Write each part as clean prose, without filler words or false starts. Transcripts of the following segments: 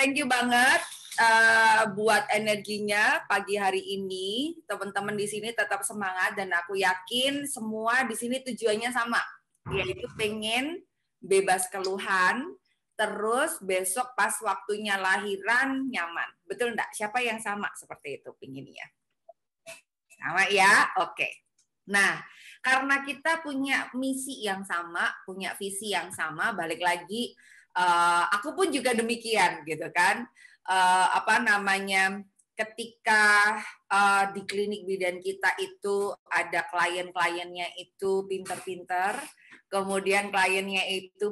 thank you banget buat energinya pagi hari ini. Teman-teman di sini tetap semangat dan aku yakin semua di sini tujuannya sama, yaitu pengen bebas keluhan, terus besok pas waktunya lahiran nyaman. Betul enggak? Siapa yang sama seperti itu pinginnya? Sama ya? Oke. Nah, karena kita punya misi yang sama, punya visi yang sama, balik lagi, aku pun juga demikian gitu kan. Ketika di klinik bidan kita itu ada klien-kliennya itu pinter-pinter, kemudian kliennya itu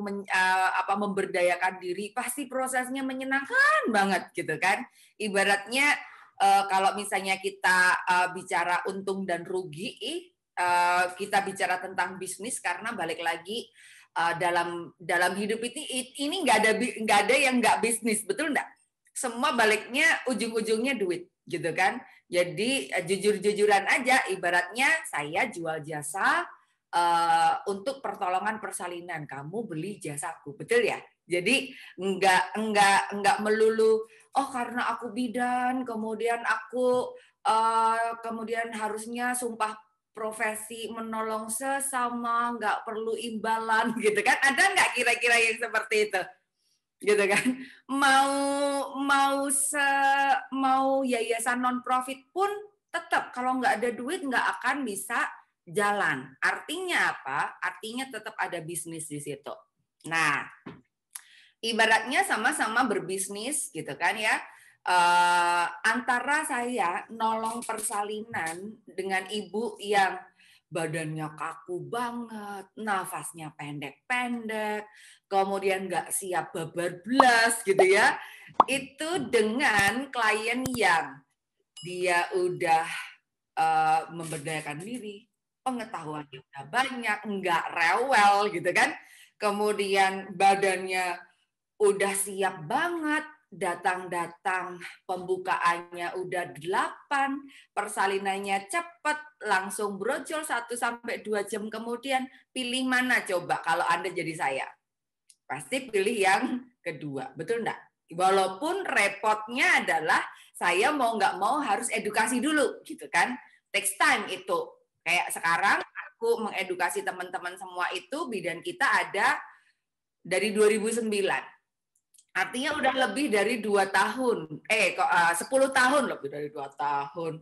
memberdayakan diri, pasti prosesnya menyenangkan banget gitu kan. Ibaratnya kalau misalnya kita bicara untung dan rugi, kita bicara tentang bisnis karena balik lagi dalam hidup ini nggak ada yang nggak bisnis, betul nggak? Semua baliknya ujung-ujungnya duit gitu kan. Jadi jujur-jujuran aja, ibaratnya saya jual jasa untuk pertolongan persalinan, kamu beli jasaku, betul ya? Jadi nggak melulu oh karena aku bidan kemudian aku kemudian harusnya sumpah profesi menolong sesama, nggak perlu imbalan gitu kan. Ada nggak kira-kira yang seperti itu? Gitu kan, mau yayasan non profit pun tetap kalau nggak ada duit nggak akan bisa jalan. Artinya apa? Artinya tetap ada bisnis di situ. Nah, ibaratnya sama-sama berbisnis gitu kan ya. Antara saya nolong persalinan dengan ibu yang badannya kaku banget, nafasnya pendek-pendek, kemudian nggak siap babar belas gitu ya, itu dengan klien yang dia udah memberdayakan diri, pengetahuannya udah banyak, nggak rewel gitu kan, kemudian badannya udah siap banget, datang-datang pembukaannya udah 8, persalinannya cepat, langsung brojol 1-2 jam kemudian, pilih mana coba kalau Anda jadi saya? Pasti pilih yang kedua, betul enggak? Walaupun repotnya adalah saya mau nggak mau harus edukasi dulu, gitu kan? Takes time itu. Kayak sekarang aku mengedukasi teman-teman semua itu, bidan kita ada dari 2009. Artinya udah lebih dari 2 tahun. 10 tahun lebih dari 2 tahun.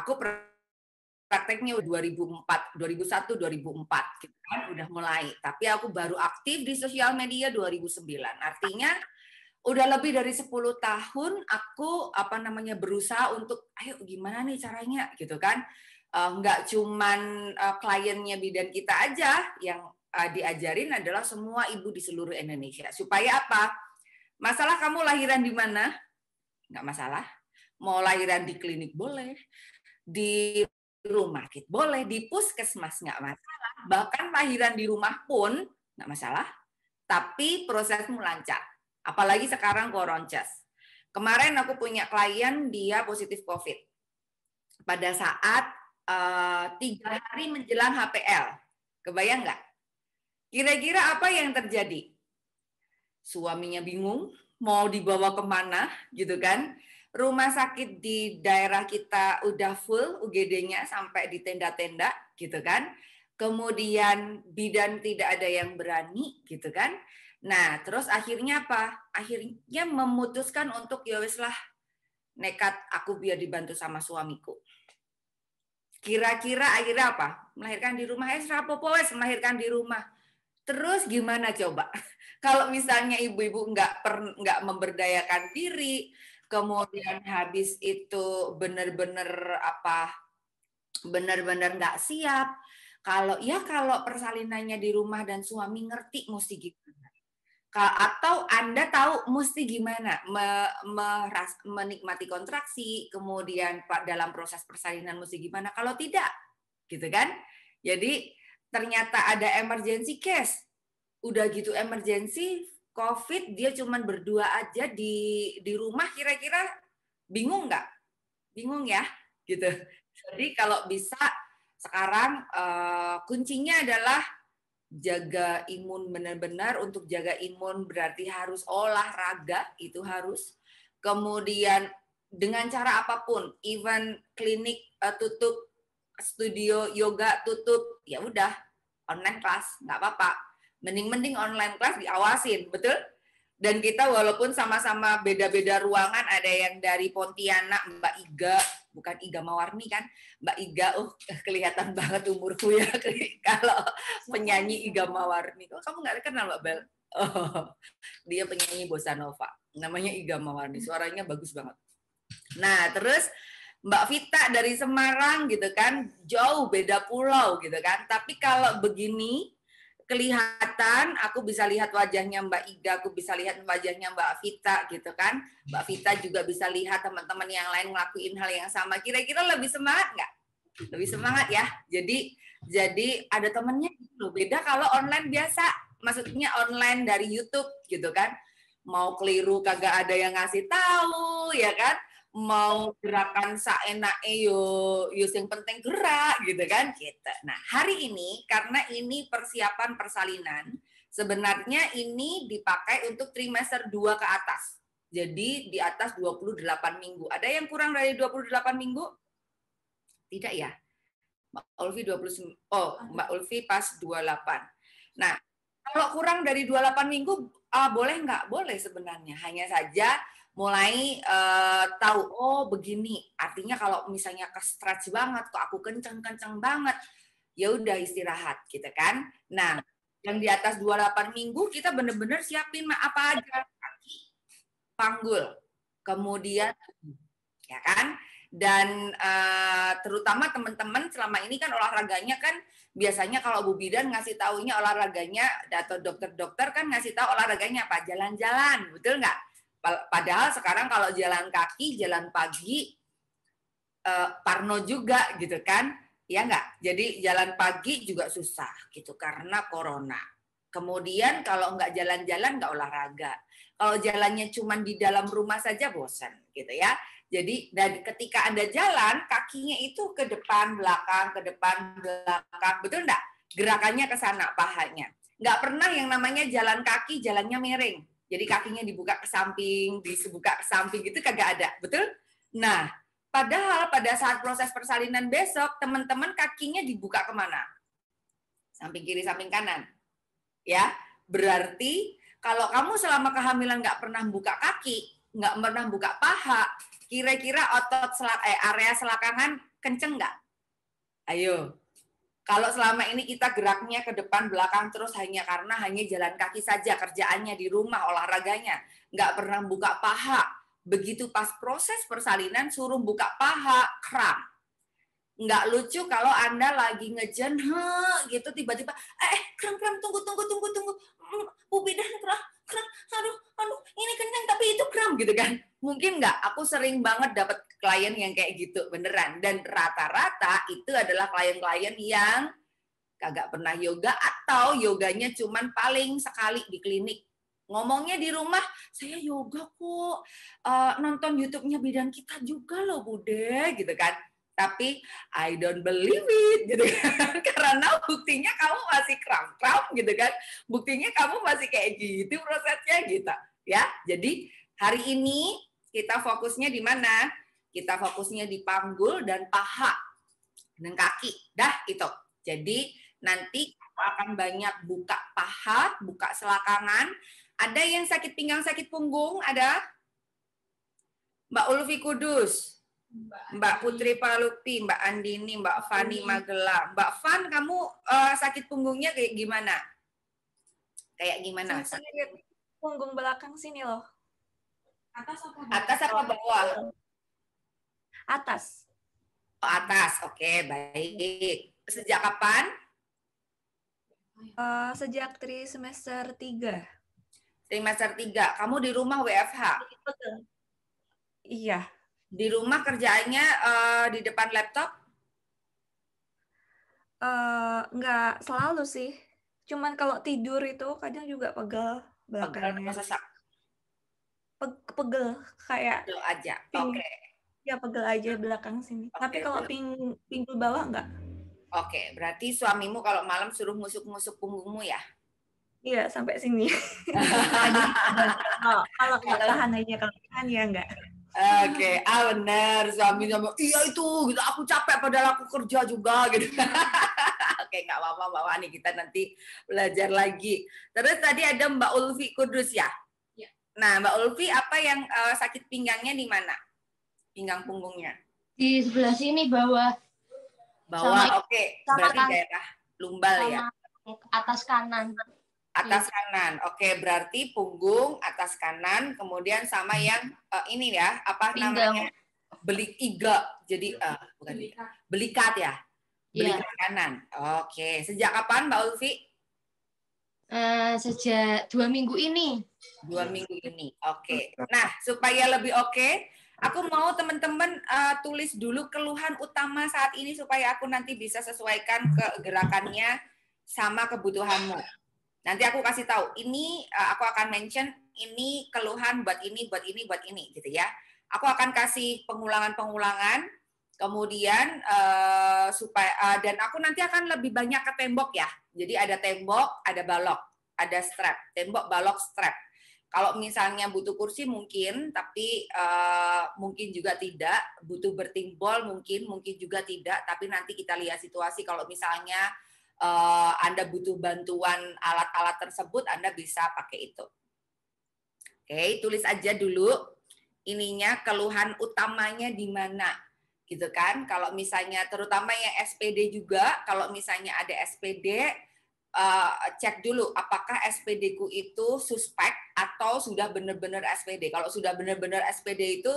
Aku prakteknya 2004, 2001, 2004 gitu kan udah mulai. Tapi aku baru aktif di sosial media 2009. Artinya udah lebih dari 10 tahun aku berusaha untuk ayo gimana nih caranya gitu kan. Nggak cuman kliennya bidan kita aja yang diajarin adalah semua ibu di seluruh Indonesia. Supaya apa? Masalah kamu lahiran di mana? Nggak masalah. Mau lahiran di klinik boleh, di rumah sakit boleh, di puskesmas nggak masalah. Bahkan lahiran di rumah pun nggak masalah. Tapi prosesmu lancar. Apalagi sekarang Coroncas. Kemarin aku punya klien, dia positif COVID. Pada saat 3 hari menjelang HPL. Kebayang nggak? Kira-kira apa yang terjadi? Suaminya bingung, mau dibawa kemana, gitu kan. Rumah sakit di daerah kita udah full, UGD-nya sampai di tenda-tenda, gitu kan. Kemudian bidan tidak ada yang berani, gitu kan. Nah, terus akhirnya apa? Akhirnya memutuskan untuk ya wis lah, nekat aku biar dibantu sama suamiku. Kira-kira akhirnya apa? Melahirkan di rumah, rapopo wes melahirkan di rumah. Terus gimana coba? Kalau misalnya ibu-ibu nggak memberdayakan diri, kemudian habis itu benar-benar nggak siap. Kalau persalinannya di rumah dan suami ngerti mesti gimana. Atau Anda tahu mesti gimana menikmati kontraksi, kemudian dalam proses persalinan mesti gimana. Kalau tidak, gitu kan? Jadi ternyata ada emergency case. Udah gitu emergency COVID, dia cuman berdua aja di rumah, kira-kira bingung nggak? Bingung ya, gitu. Jadi kalau bisa sekarang kuncinya adalah jaga imun benar-benar. Untuk jaga imun berarti harus olahraga, itu harus. kemudian dengan cara apapun, even klinik tutup, studio yoga tutup, ya udah online kelas, nggak apa-apa. Mending online kelas diawasin, betul? Dan kita walaupun sama-sama beda-beda ruangan, ada yang dari Pontianak, Mbak Iga, bukan Iga Mawarni kan, Mbak Iga, kelihatan banget umurku ya, kalau penyanyi Iga Mawarni. Oh, kamu nggak kenal Mbak Bel? Oh, dia penyanyi bossa nova, namanya Iga Mawarni, suaranya bagus banget. Nah, terus Mbak Vita dari Semarang gitu kan, jauh beda pulau gitu kan, tapi kalau begini, kelihatan, aku bisa lihat wajahnya Mbak Iga, aku bisa lihat wajahnya Mbak Vita gitu kan. Mbak Vita juga bisa lihat teman-teman yang lain ngelakuin hal yang sama. Kira-kira lebih semangat nggak? Lebih semangat ya. Jadi ada temennya gitu loh. Beda kalau online biasa, maksudnya online dari YouTube gitu kan. Mau keliru kagak ada yang ngasih tahu ya kan. Mau gerakan saenake yo yang penting gerak gitu kan gitu. Nah, hari ini karena ini persiapan persalinan, sebenarnya ini dipakai untuk trimester 2 ke atas. Jadi di atas 28 minggu. Ada yang kurang dari 28 minggu? Tidak ya? Mbak Ulfi 29. Oh, Mbak Ulfi pas 28. Nah, kalau kurang dari 28 minggu boleh nggak? Boleh sebenarnya. Hanya saja mulai tahu, oh begini, artinya kalau misalnya ke stretch banget, kok aku kenceng-kenceng banget, ya udah istirahat gitu kan. Nah, yang di atas 28 minggu kita bener-bener siapin apa aja, kaki, panggul, kemudian ya kan, dan terutama teman-teman selama ini kan olahraganya kan biasanya kalau Bu Bidan ngasih taunya olahraganya atau dokter-dokter kan ngasih tahu olahraganya apa, jalan-jalan, betul nggak? Padahal sekarang kalau jalan kaki, jalan pagi, parno juga gitu kan, ya nggak? Jadi jalan pagi juga susah gitu karena corona. Kemudian kalau nggak jalan-jalan nggak olahraga. Kalau jalannya cuma di dalam rumah saja bosan gitu ya. Jadi dan ketika Anda jalan, kakinya itu ke depan, belakang, betul nggak? Gerakannya ke sana, pahanya. Nggak pernah yang namanya jalan kaki, jalannya miring. Jadi kakinya dibuka ke samping, dibuka ke samping gitu kagak ada, betul? Nah, padahal pada saat proses persalinan besok, teman-teman kakinya dibuka kemana? Samping kiri, samping kanan. Ya, berarti kalau kamu selama kehamilan nggak pernah buka kaki, nggak pernah buka paha, kira-kira otot area selakangan kenceng nggak? Ayo. Kalau selama ini kita geraknya ke depan belakang terus hanya karena hanya jalan kaki saja kerjaannya di rumah olahraganya, nggak pernah buka paha. Begitu pas proses persalinan suruh buka paha, kram. Nggak lucu kalau Anda lagi ngejen gitu tiba-tiba kram tunggu Bu Bidan kram aduh ini kencang tapi itu kram gitu kan. Mungkin nggak, aku sering banget dapat klien yang kayak gitu beneran, dan rata-rata itu adalah klien-klien yang kagak pernah yoga atau yoganya cuman paling sekali di klinik. Ngomongnya di rumah, saya yoga kok, nonton YouTube-nya Bidan Kita juga loh Bude gitu kan. Tapi I don't believe it gitu kan. Karena buktinya kamu masih kram-kram gitu kan. Buktinya kamu masih kayak gitu prosesnya gitu. Ya, jadi hari ini kita fokusnya di mana? Kita fokusnya di panggul dan paha dan kaki. Dah itu. Jadi nanti akan banyak buka paha, buka selakangan. Ada yang sakit pinggang, sakit punggung? Ada? Mbak Ulfi Kudus, Mbak Putri Palupi, Mbak Andini, Mbak Fani Magelang. Mbak Fan, kamu sakit punggungnya kayak gimana? Kayak gimana? Sakit punggung belakang sini loh. Atas apa bawah? Atas. Oh, atas. Oke, baik. Sejak kapan? Sejak semester 3. Trimester 3. Kamu di rumah WFH? Iya. Di rumah kerjaannya di depan laptop? Nggak selalu sih. Cuman kalau tidur itu kadang juga pegel belakangnya. Pegel sesak? Pegel kayak pegel aja. Oke. Ya pegel aja belakang sini. Tapi kalau pinggul bawah nggak. Oke, berarti suamimu kalau malam suruh musuk-musuk punggungmu ya? Iya, sampai sini. Kalau nggak tahan aja, kalau tahan ya enggak. Oke, benar. Suaminya iya itu, gitu. Aku capek padahal aku kerja juga, gitu. Oke, nggak apa-apa, Mbak Wani. Kita nanti belajar lagi. Terus tadi ada Mbak Ulfi Kudus ya? Ya. Nah, Mbak Ulfi, apa yang sakit pinggangnya di mana? Pinggang punggungnya? Di sebelah sini bawah. Bawah, oke. Berarti kan, daerah lumbal ya? Atas kanan. Atas kanan. Oke, berarti punggung atas kanan, kemudian sama yang ini ya, apa Pinggang. namanya? Belik iga. Jadi bukan belikat ya? Belikat kanan. Oke, sejak kapan Mbak Ulfi? Sejak 2 minggu ini. 2 minggu ini. Oke. Nah, supaya lebih oke, aku mau teman-teman tulis dulu keluhan utama saat ini supaya aku nanti bisa sesuaikan ke gerakannya sama kebutuhanmu. Nanti aku kasih tahu, ini aku akan mention ini keluhan buat ini, buat ini, buat ini, gitu ya. Aku akan kasih pengulangan-pengulangan, kemudian supaya dan aku nanti akan lebih banyak ke tembok ya. Jadi ada tembok, ada balok, ada strap, tembok, balok, strap. Kalau misalnya butuh kursi mungkin, tapi mungkin juga tidak. Butuh bertimbol mungkin juga tidak. Tapi nanti kita lihat situasi. Kalau misalnya Anda butuh bantuan alat-alat tersebut, Anda bisa pakai itu. Oke, tulis aja dulu ininya keluhan utamanya di mana, gitu kan? Kalau misalnya terutama yang SPD juga, kalau misalnya ada SPD, cek dulu apakah SPD ku itu suspek atau sudah benar-benar SPD. Kalau sudah benar-benar SPD itu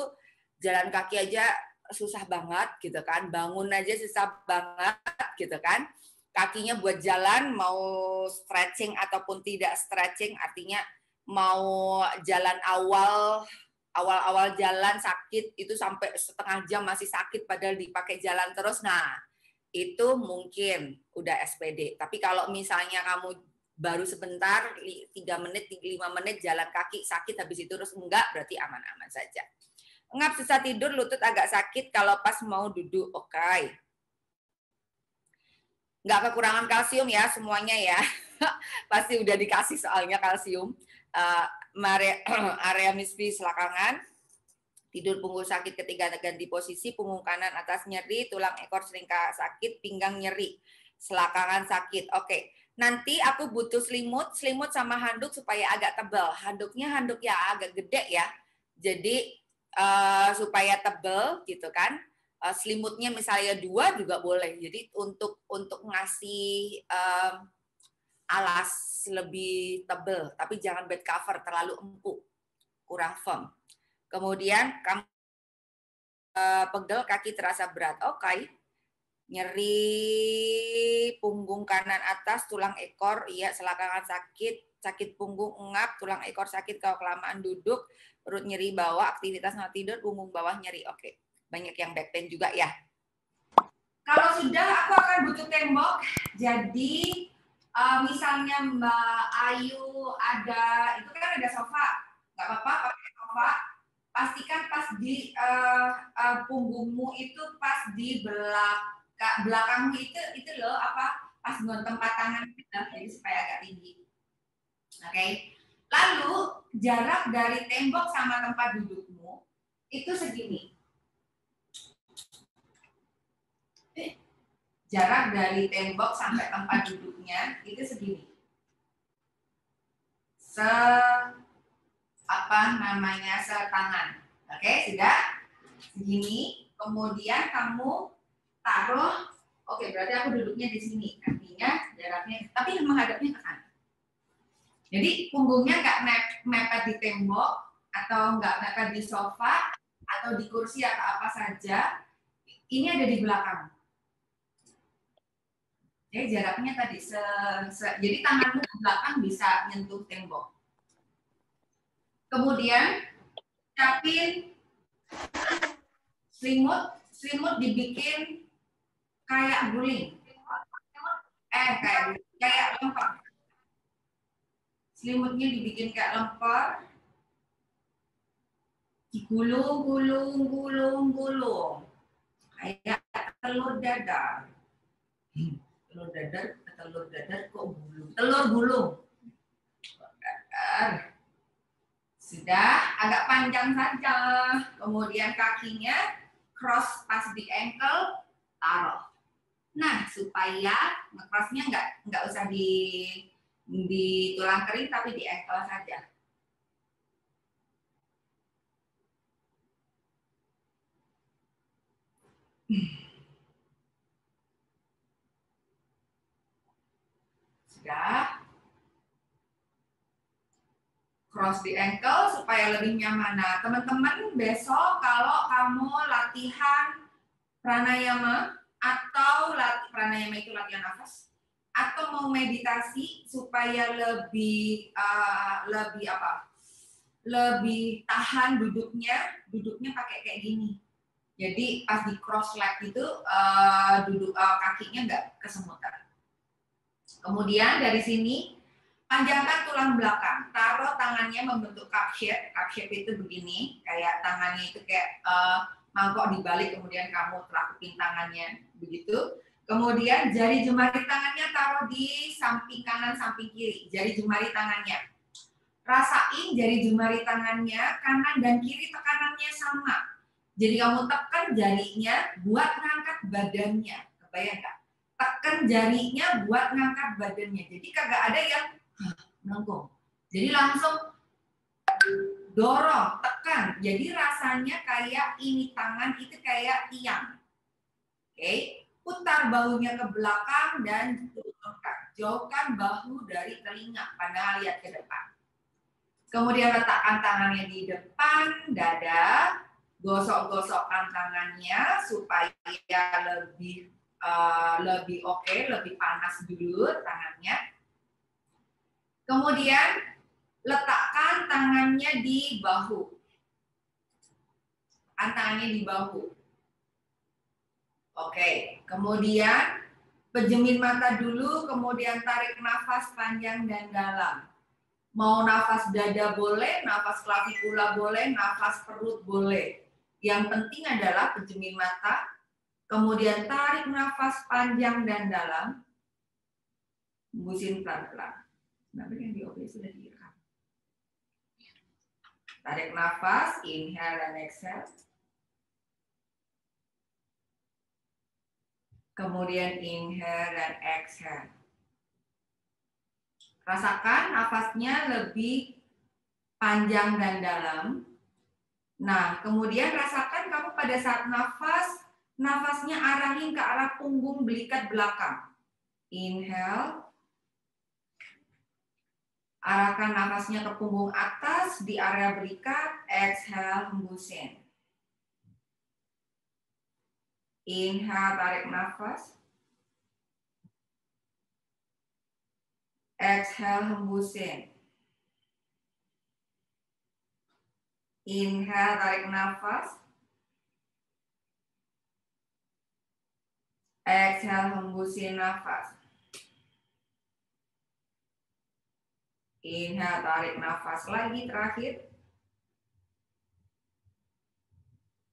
jalan kaki aja susah banget, gitu kan? Bangun aja susah banget, gitu kan? Kakinya buat jalan mau stretching ataupun tidak stretching, artinya mau jalan awal jalan sakit itu sampai setengah jam masih sakit padahal dipakai jalan terus. Nah, itu mungkin udah SPD. Tapi kalau misalnya kamu baru sebentar 3 menit, 5 menit jalan kaki sakit habis itu terus enggak, berarti aman-aman saja. Ngap, susah tidur, lutut agak sakit kalau pas mau duduk. Oke. Nggak kekurangan kalsium ya semuanya ya. Pasti udah dikasih soalnya kalsium. Area misfi selakangan, tidur punggung sakit ketika ganti posisi, punggung kanan atas nyeri, tulang ekor sering sakit, pinggang nyeri, selakangan sakit. Oke, nanti aku butuh selimut sama handuk supaya agak tebal. Handuknya handuk ya agak gede ya, jadi supaya tebal gitu kan. Selimutnya misalnya 2 juga boleh. Jadi untuk ngasih alas lebih tebal, tapi jangan bed cover terlalu empuk, kurang firm. Kemudian kamu pegel, kaki terasa berat. Oke. Nyeri punggung kanan atas, tulang ekor, iya selakangan sakit, sakit punggung engap, tulang ekor sakit kalau kelamaan duduk, perut nyeri bawah, aktivitas nggak tidur, punggung bawah nyeri. Oke. Banyak yang back pain juga ya. Kalau sudah, aku akan butuh tembok. Jadi misalnya Mbak Ayu ada, itu kan ada sofa, nggak apa-apa pakai sofa. Pastikan pas di punggungmu itu pas di belakangmu itu loh apa pas buat tempat tangan kita, jadi supaya agak tinggi. Oke. Lalu jarak dari tembok sama tempat dudukmu itu segini. Jarak dari tembok sampai tempat duduknya itu segini. Setangan. Oke, sudah? Segini. Kemudian kamu taruh. Oke, berarti aku duduknya di sini. Artinya jaraknya, tapi menghadapnya ke kanan. Jadi punggungnya nggak mepet di tembok atau nggak mepet di sofa atau di kursi atau apa saja. Ini ada di belakang. Jadi jaraknya tadi jadi tanganmu ke belakang bisa nyentuh tembok. Kemudian capin selimut dibikin kayak guling. Kayak lemper. Selimutnya dibikin kayak lemper. Digulung. Kayak telur dadar. Telur dadar kok gulung? Telur gulung. Pintar. Sudah, agak panjang saja. Kemudian kakinya cross pas di ankle, taruh. Nah, supaya nge-crossnya nggak usah di tulang kering, tapi di ankle saja. Sudah. Cross di ankle supaya lebih nyaman. Nah, teman-teman besok kalau kamu latihan pranayama atau pranayama itu latihan nafas atau mau meditasi supaya lebih lebih tahan duduknya pakai kayak gini. Jadi pas di cross leg itu kakinya nggak kesemutan. Kemudian dari sini panjangkan tulang belakang, taruh tangannya membentuk cup shape. Cup shape itu begini, kayak tangannya itu kayak mangkok dibalik, kemudian kamu telakukin tangannya begitu. Kemudian jari jemari tangannya taruh di samping kanan, samping kiri. Jari jemari tangannya. Rasain jari jemari tangannya, kanan dan kiri tekanannya sama. Jadi kamu tekan jarinya buat ngangkat badannya. Kebayang nggak? Tekan jarinya buat ngangkat badannya. Jadi kagak ada yang melengkung. Jadi langsung dorong, tekan. Jadi rasanya kayak ini tangan itu kayak tiang. Oke, putar bahunya ke belakang dan turunkan. Jauhkan bahu dari telinga, pandang lihat ke depan. Kemudian letakkan tangannya di depan dada, gosok-gosokkan tangannya supaya lebih oke, lebih panas dulu tangannya. Kemudian letakkan tangannya di bahu. Tangannya di bahu. Oke, kemudian pejemin mata dulu, kemudian tarik nafas panjang dan dalam. Mau nafas dada boleh, nafas klavikula boleh, nafas perut boleh. Yang penting adalah pejemin mata, kemudian tarik nafas panjang dan dalam. Hembusin pelan-pelan. Nanti yang di OB sudah direkam. Tarik nafas, inhale dan exhale. Kemudian inhale dan exhale. Rasakan nafasnya lebih panjang dan dalam. Nah, kemudian rasakan kamu pada saat nafasnya arahin ke arah punggung belikat belakang. Inhale. Arahkan nafasnya ke punggung atas di area belikat. Exhale, hembusin. Inhale, tarik nafas. Exhale, hembusin. Inhale, tarik nafas. Exhale, hembusin nafas. Inhale, tarik nafas lagi terakhir.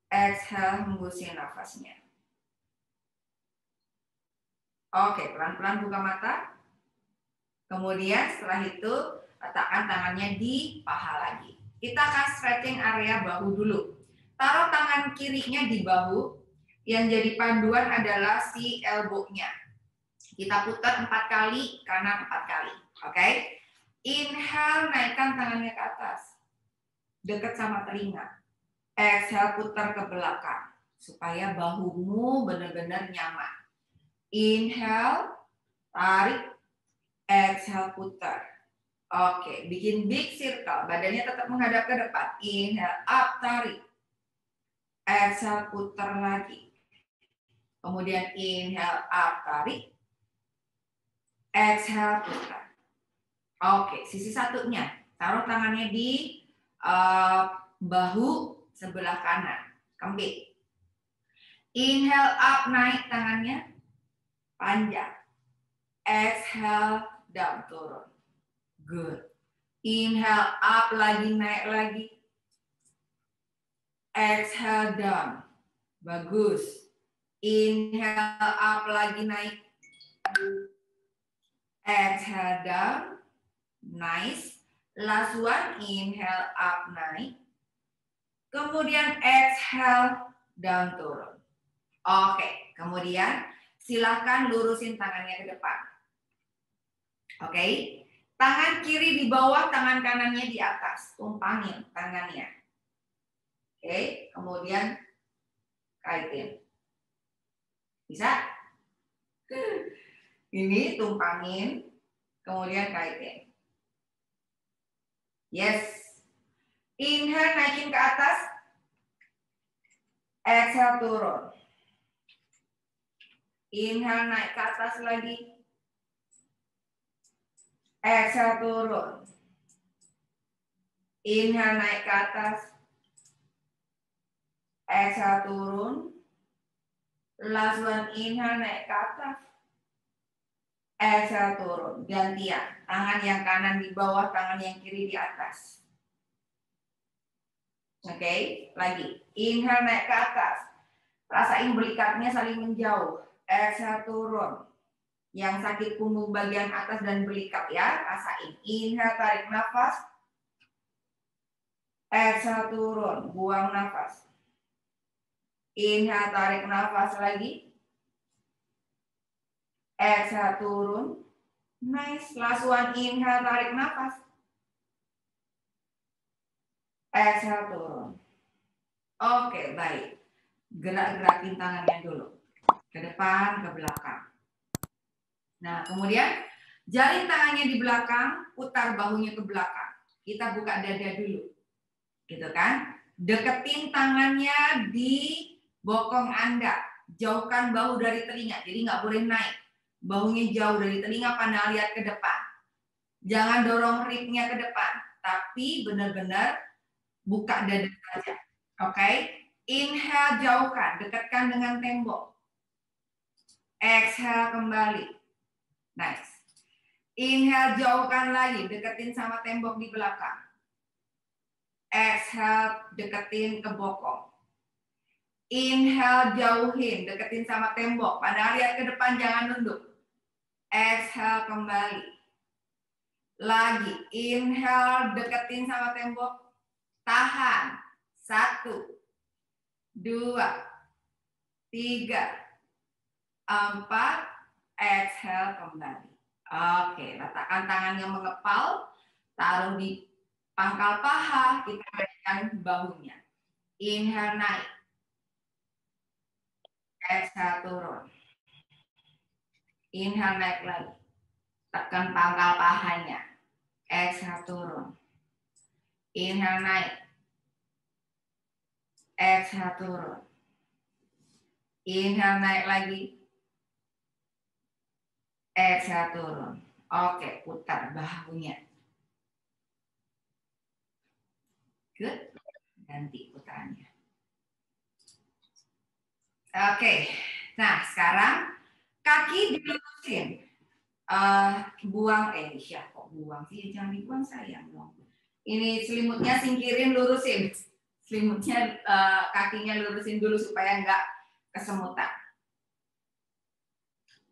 Exhale, hembusin nafasnya. Oke, pelan-pelan buka mata. Kemudian setelah itu letakkan tangannya di paha lagi. Kita akan stretching area bahu dulu. Taruh tangan kirinya di bahu. Yang jadi panduan adalah si elbow-nya. Kita putar 4 kali, kanan 4 kali. Oke? Inhale, naikkan tangannya ke atas. Dekat sama telinga. Exhale, putar ke belakang. Supaya bahumu benar-benar nyaman. Inhale, tarik. Exhale, putar. Oke, bikin big circle. Badannya tetap menghadap ke depan. Inhale, up, tarik. Exhale, putar lagi. Kemudian inhale, up, tarik. Exhale, putar. Oke, sisi satunya. Taruh tangannya di bahu sebelah kanan. Kembali. Inhale, up, naik tangannya. Panjang. Exhale, down, turun. Good. Inhale, up, lagi, naik lagi. Exhale, down. Bagus. Inhale, up, lagi, naik. Exhale, down. Nice. Last one, inhale up naik. Kemudian exhale down turun. Oke, kemudian silakan lurusin tangannya ke depan. Oke, tangan kiri di bawah, tangan kanannya di atas. Tumpangin tangannya. Oke, kemudian kaitin. Bisa? Ini tumpangin, kemudian kaitin. Yes. Inhale naikin ke atas. Exhale turun. Inhale naik ke atas lagi. Exhale turun. Inhale naik ke atas. Exhale turun. Last one, inhale naik ke atas. Exhale turun. Gantian. Tangan yang kanan di bawah, tangan yang kiri di atas. Oke, lagi. Inhale naik ke atas. Rasain belikatnya saling menjauh. Exhale turun. Yang sakit punggung bagian atas dan belikat ya, rasain. Inhale tarik nafas. Exhale turun, buang nafas. Inhale tarik nafas lagi. Exhale turun. Nice. Last one, inhale tarik nafas. Exhale turun. Oke, baik. Gerak-gerakin tangannya dulu. Ke depan, ke belakang. Nah, kemudian jalin tangannya di belakang, putar bahunya ke belakang. Kita buka dada dulu. Gitu kan? Deketin tangannya di bokong Anda. Jauhkan bahu dari telinga, jadi nggak boleh naik. Bahunya jauh dari telinga, pandang lihat ke depan. Jangan dorong ribnya ke depan, tapi benar-benar buka dada saja. Oke? Inhale jauhkan, dekatkan dengan tembok. Exhale kembali. Nice. Inhale jauhkan lagi, deketin sama tembok di belakang. Exhale deketin ke bokong. Inhale jauhin, deketin sama tembok. Pandang lihat ke depan, jangan nunduk. Exhale kembali. Lagi, inhale deketin sama tembok. Tahan. 1, 2, 3, 4. Exhale kembali. Oke, letakkan tangan yang mengepal. Taruh di pangkal paha. Kita berikan bahunya. Inhale naik. Exhale turun. Inhale naik lagi. Tekan pangkal pahanya. Exhale turun. Inhale naik. Exhale turun. Inhale naik lagi. Exhale turun. Oke, putar bahunya. Good. Ganti putarannya. Oke. Nah, sekarang kaki dilurusin. Buang kok buang sih, jangan dibuang sayang dong. Ini selimutnya singkirin, lurusin. Selimutnya kakinya lurusin dulu supaya nggak kesemutan.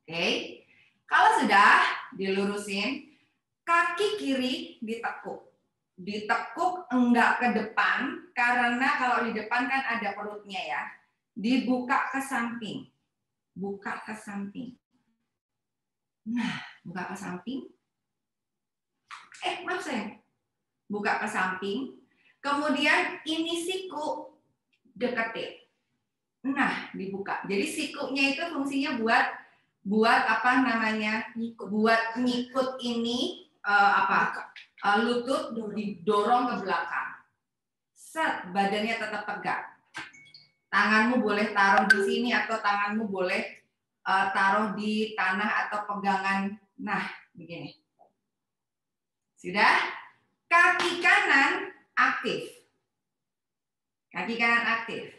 Oke. Kalau sudah dilurusin, kaki kiri ditekuk. Ditekuk enggak ke depan, karena kalau di depan kan ada perutnya ya. Dibuka ke samping. Buka ke samping. Nah, buka ke samping. Maaf sayang. Buka ke samping. Kemudian ini siku deketin. Nah, dibuka. Jadi sikunya itu fungsinya buat apa namanya? Buat ngikut ini lutut didorong ke belakang. Set, badannya tetap tegak. Tanganmu boleh taruh di sini atau tanganmu boleh taruh di tanah atau pegangan. Nah, begini. Sudah? Kaki kanan aktif. Kaki kanan aktif.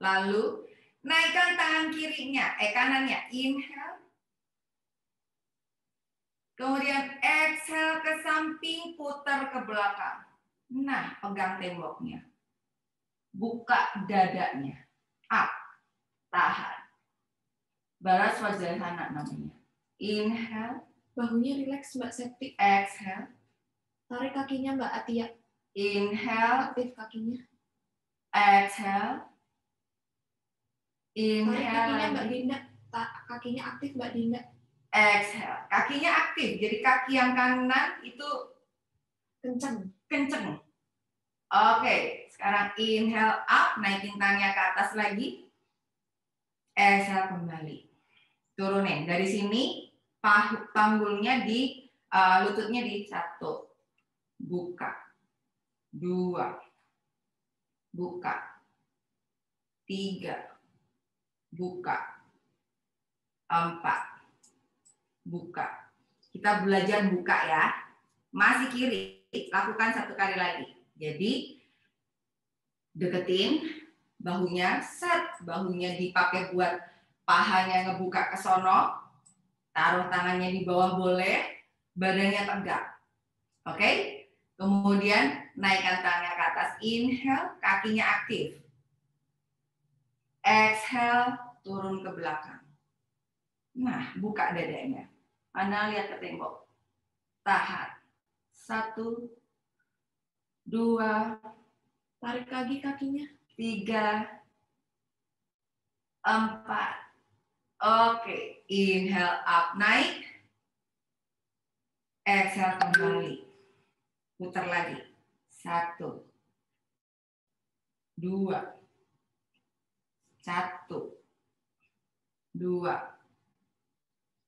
Lalu naikkan tangan kirinya, kanannya. Inhale. Kemudian exhale ke samping, putar ke belakang. Nah, pegang temboknya. Buka dadanya. Up. Tahan. Balas Wajahana namanya. Inhale. Bahunya rileks Mbak Septi. Exhale. Tarik kakinya Mbak Atia. Inhale, Aktif kakinya. exhale. Tarik Inhale kakinya Mbak lagi. Dinda. Kakinya aktif Mbak Dinda. Exhale. Kakinya aktif. Jadi kaki yang kanan itu Kencang. kenceng. Oke, sekarang inhale up, naikin tangannya ke atas lagi. Exhale kembali. Turunin. Dari sini panggulnya di lututnya di 1. Buka. 2. Buka. 3. Buka. 4. Buka. Kita belajar buka ya. Masih kiri. Lakukan 1 kali lagi. Jadi deketin bahunya, set bahunya dipakai buat pahanya ngebuka ke sono. Taruh tangannya di bawah boleh, badannya tegak. Oke? Kemudian naikkan tangannya ke atas. Inhale, kakinya aktif. Exhale, turun ke belakang. Nah, buka dadanya. Anda lihat ke tembok. Tahan. 1, 2, Tarik lagi kakinya. 3, 4. Oke, inhale up, naik. Exhale kembali. Putar lagi. 1, 2, 1, 2.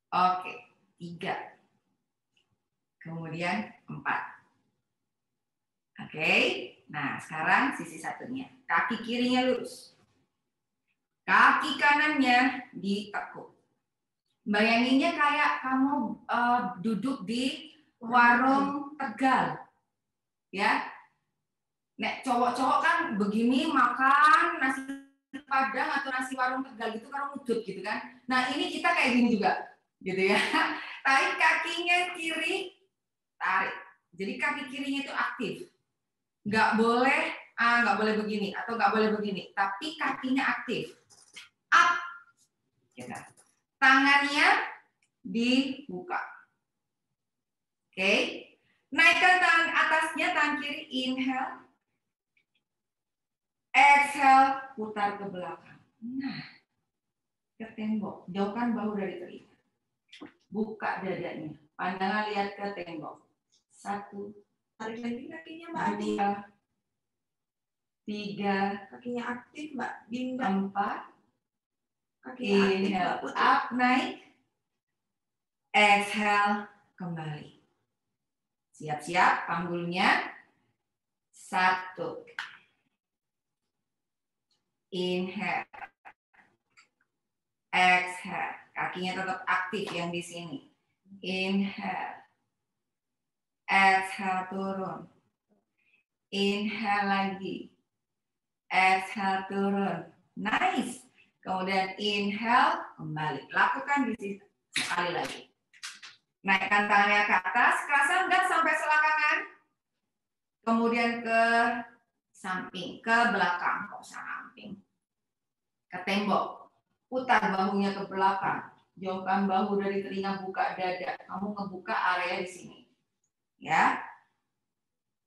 Oke, 3. Kemudian 4. Oke, nah sekarang sisi satunya. Kaki kirinya lurus. Kaki kanannya ditekuk. Bayanginnya kayak kamu duduk di warung Tegal. Ya. Nek cowok-cowok kan begini makan nasi Padang atau nasi warung Tegal gitu kan ngudut gitu kan. Nah, ini kita kayak gini juga. Gitu ya. Tarik kakinya kiri, tarik. Jadi kaki kirinya itu aktif. Nggak boleh begini atau nggak boleh begini, tapi kakinya aktif. Up. Gitu. Tangannya dibuka. Oke. Naikkan tangan atasnya, tangan kiri, inhale. Exhale, putar ke belakang. Nah, ke tembok. Jauhkan bahu dari telinga. Buka dadanya. Pandangan lihat ke tembok. 1, Tarik lagi kakinya Mbak Adi. 2, 3, Kakinya aktif Mbak Dinda. 4. Kakinya aktif Mbak Inhale, Putri. up, naik. Exhale, kembali. Siap-siap, panggulnya. 1. Inhale. Exhale. Kakinya tetap aktif yang di sini. Inhale. Exhale, turun. Inhale lagi. Exhale, turun. Nice. Kemudian inhale, kembali. Lakukan di sini sekali lagi. Naikkan tangannya ke atas. Kerasa enggak sampai selangkangan? Kemudian ke samping, ke belakang. Kok samping? Ke tembok. Putar bahunya ke belakang. Jauhkan bahu dari telinga, buka dada. Kamu ngebuka area di sini. Ya.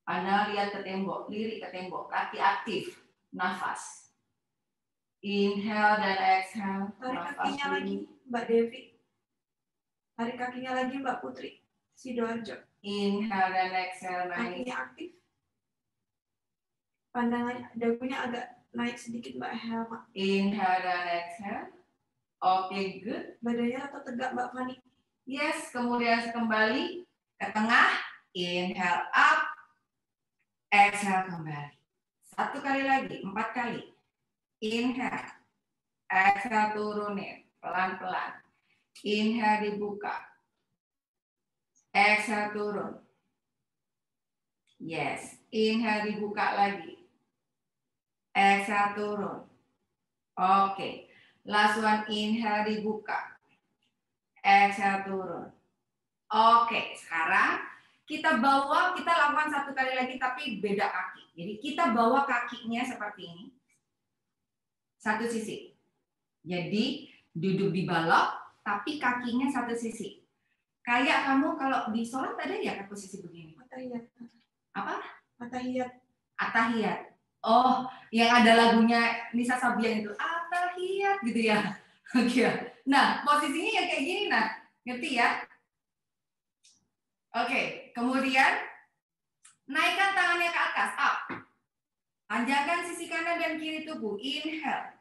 Anda lihat ke tembok, lirik ke tembok, kaki aktif, nafas. Inhale dan exhale. Tarik Nafas kakinya dulu. lagi Mbak Devi. Tarik kakinya lagi Mbak Putri. Sidoarjo. Inhale dan exhale, naik. Kakinya aktif. Pandangan dagunya agak naik sedikit Mbak Helma. Inhale dan exhale. Oke, good. Badannya rata tegak Mbak Fani. Yes, kemudian kembali ke tengah. Inhale up. Exhale kembali. 1 kali lagi, 4 kali. Inhale. Exhale turunin. Pelan-pelan. Inhale dibuka. Exhale turun. Yes. Inhale dibuka lagi. Exhale turun. Oke. Last one, inhale dibuka. Exhale turun. Oke, sekarang kita lakukan 1 kali lagi tapi beda kaki. Jadi kita bawa kakinya seperti ini. 1 sisi. Jadi duduk di balok tapi kakinya 1 sisi. Kayak kamu kalau di sholat ada ya posisi begini. Atahiyat. Apa? Atahiyat. Atahiyat. Oh, yang ada lagunya Nisa Sabian itu Atahiyat gitu ya. Oke. Nah, posisinya yang kayak gini nah. Ngerti ya? Oke, kemudian naikkan tangannya ke atas, up. Panjangkan sisi kanan dan kiri tubuh. Inhale.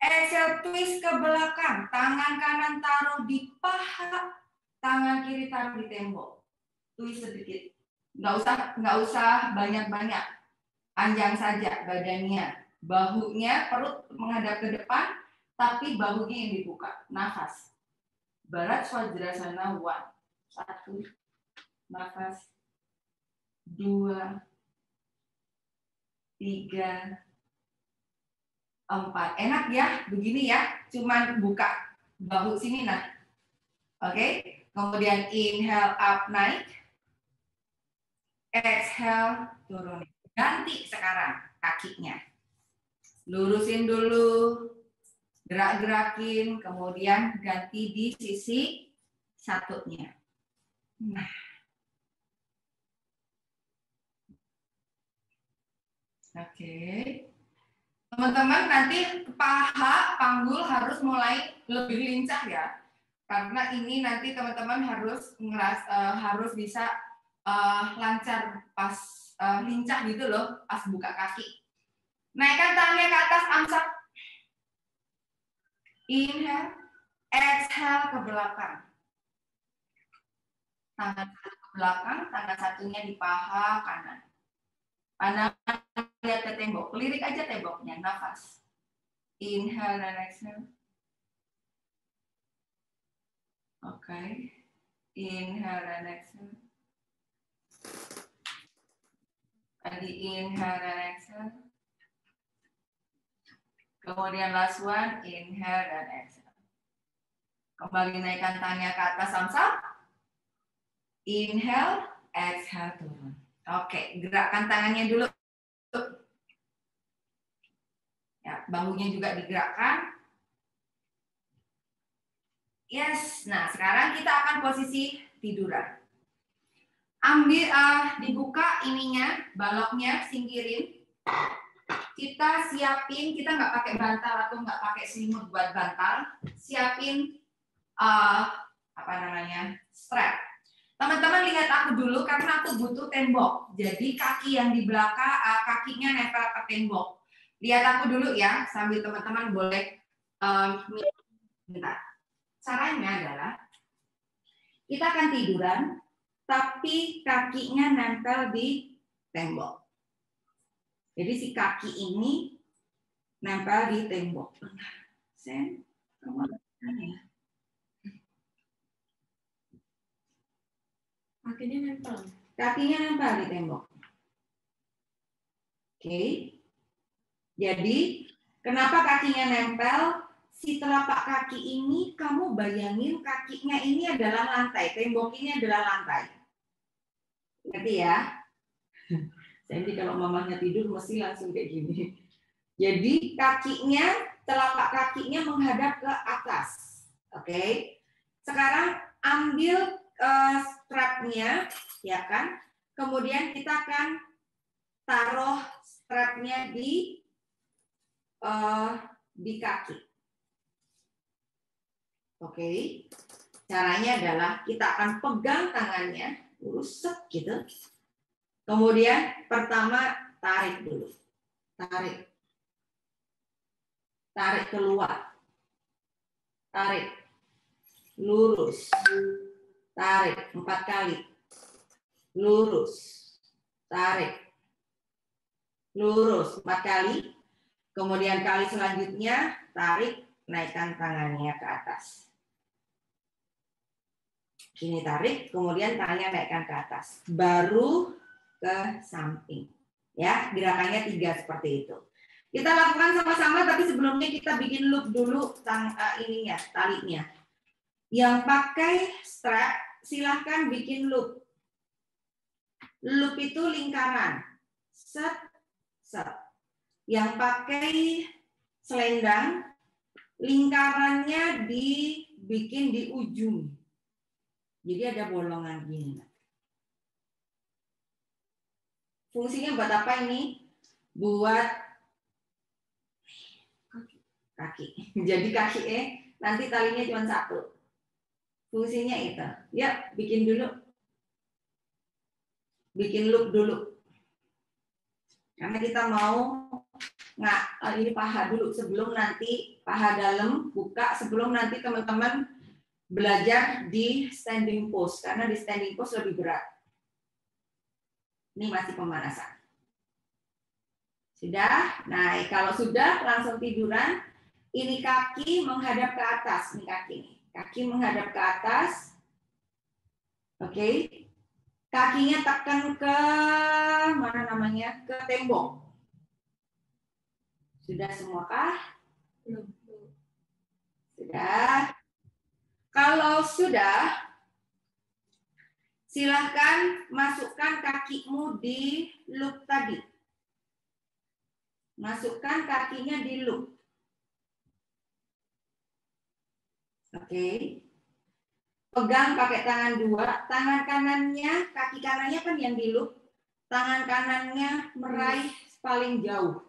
Exhale, twist ke belakang. Tangan kanan taruh di paha, tangan kiri taruh di tembok. Twist sedikit. Nggak usah banyak-banyak. Panjang saja badannya. Bahunya, perut menghadap ke depan, tapi bahunya yang dibuka. Nafas. Barat Swajrasana 1. 1. Nafas. 2. 3. 4. Enak ya, begini ya. Cuman buka bahu sini nah. Oke. Kemudian inhale up naik. Exhale turun. Ganti sekarang kakinya. Lurusin dulu. Gerak-gerakin, kemudian ganti di sisi satunya. Nah. Oke. Teman-teman nanti paha panggul harus mulai lebih lincah ya. Karena ini nanti teman-teman harus bisa lancar pas lincah gitu loh pas buka kaki. Naikkan tangannya ke atas, angkat. Inhale, exhale ke belakang. Tangan satu ke belakang, tangan satunya di paha kanan. Pandangan lihat ke tembok, lirik aja temboknya, nafas. Inhale dan exhale. Oke. Inhale dan exhale. Tadi inhale dan exhale. Kemudian last one, inhale dan exhale. Kembali naikkan tangannya ke atas, samsam. Inhale, exhale, turun. Oke, gerakkan tangannya dulu. Ya, bahunya juga digerakkan. Yes, nah sekarang kita akan posisi tiduran. Ambil, dibuka ininya, baloknya, singkirin. Kita siapin, kita nggak pakai bantal atau nggak pakai selimut buat bantal. Siapin, strap. Teman-teman lihat aku dulu karena aku butuh tembok. Jadi kaki yang di belakang, kakinya nempel ke tembok. Lihat aku dulu ya, sambil teman-teman boleh bentar. Caranya adalah kita akan tiduran, tapi kakinya nempel di tembok. Jadi si kaki ini nempel di tembok. Sen, ya. Kakinya nempel. Kakinya nempel di tembok. Oke. Jadi kenapa kakinya nempel? Si telapak kaki ini kamu bayangin kakinya ini adalah lantai, tembok ini adalah lantai. Ngerti ya? Jadi kalau mamanya tidur mesti langsung kayak gini. Jadi kakinya, telapak kakinya menghadap ke atas. Oke. Sekarang ambil strapnya, ya kan? Kemudian kita akan taruh strapnya di kaki. Oke. Caranya adalah kita akan pegang tangannya, lurus gitu. Kemudian pertama tarik dulu. Tarik. Tarik keluar. Tarik. Lurus. Tarik 4 kali. Lurus. Tarik. Lurus 4 kali. Kemudian kali selanjutnya tarik, naikkan tangannya ke atas. Gini tarik, kemudian tangannya naikkan ke atas. Baru ke samping. Ya, gerakannya 3 seperti itu. Kita lakukan sama-sama, tapi sebelumnya kita bikin loop dulu talinya. Yang pakai strap, silahkan bikin loop. Loop itu lingkaran. Set, set. Yang pakai selendang, lingkarannya dibikin di ujung. Jadi ada bolongan gini. Fungsinya buat apa ini? Buat kaki. Jadi kaki nanti talinya cuma satu. Fungsinya itu. Ya, bikin dulu. Bikin loop dulu. Karena kita mau ini paha dulu sebelum nanti paha dalam buka, sebelum nanti teman-teman belajar di standing pose. Karena di standing pose lebih berat. Ini masih pemanasan. Sudah? Nah, kalau sudah langsung tiduran. Ini kaki menghadap ke atas. Ini kaki nih. Kaki menghadap ke atas. Oke. Kakinya tekan ke mana namanya? Ke tembok. Sudah semuakah? Belum. Sudah. Kalau sudah, silahkan masukkan kakimu di loop tadi. Masukkan kakinya di loop. Oke. Pegang pakai tangan dua. Tangan kanannya, kaki kanannya kan yang di loop. Tangan kanannya meraih paling jauh.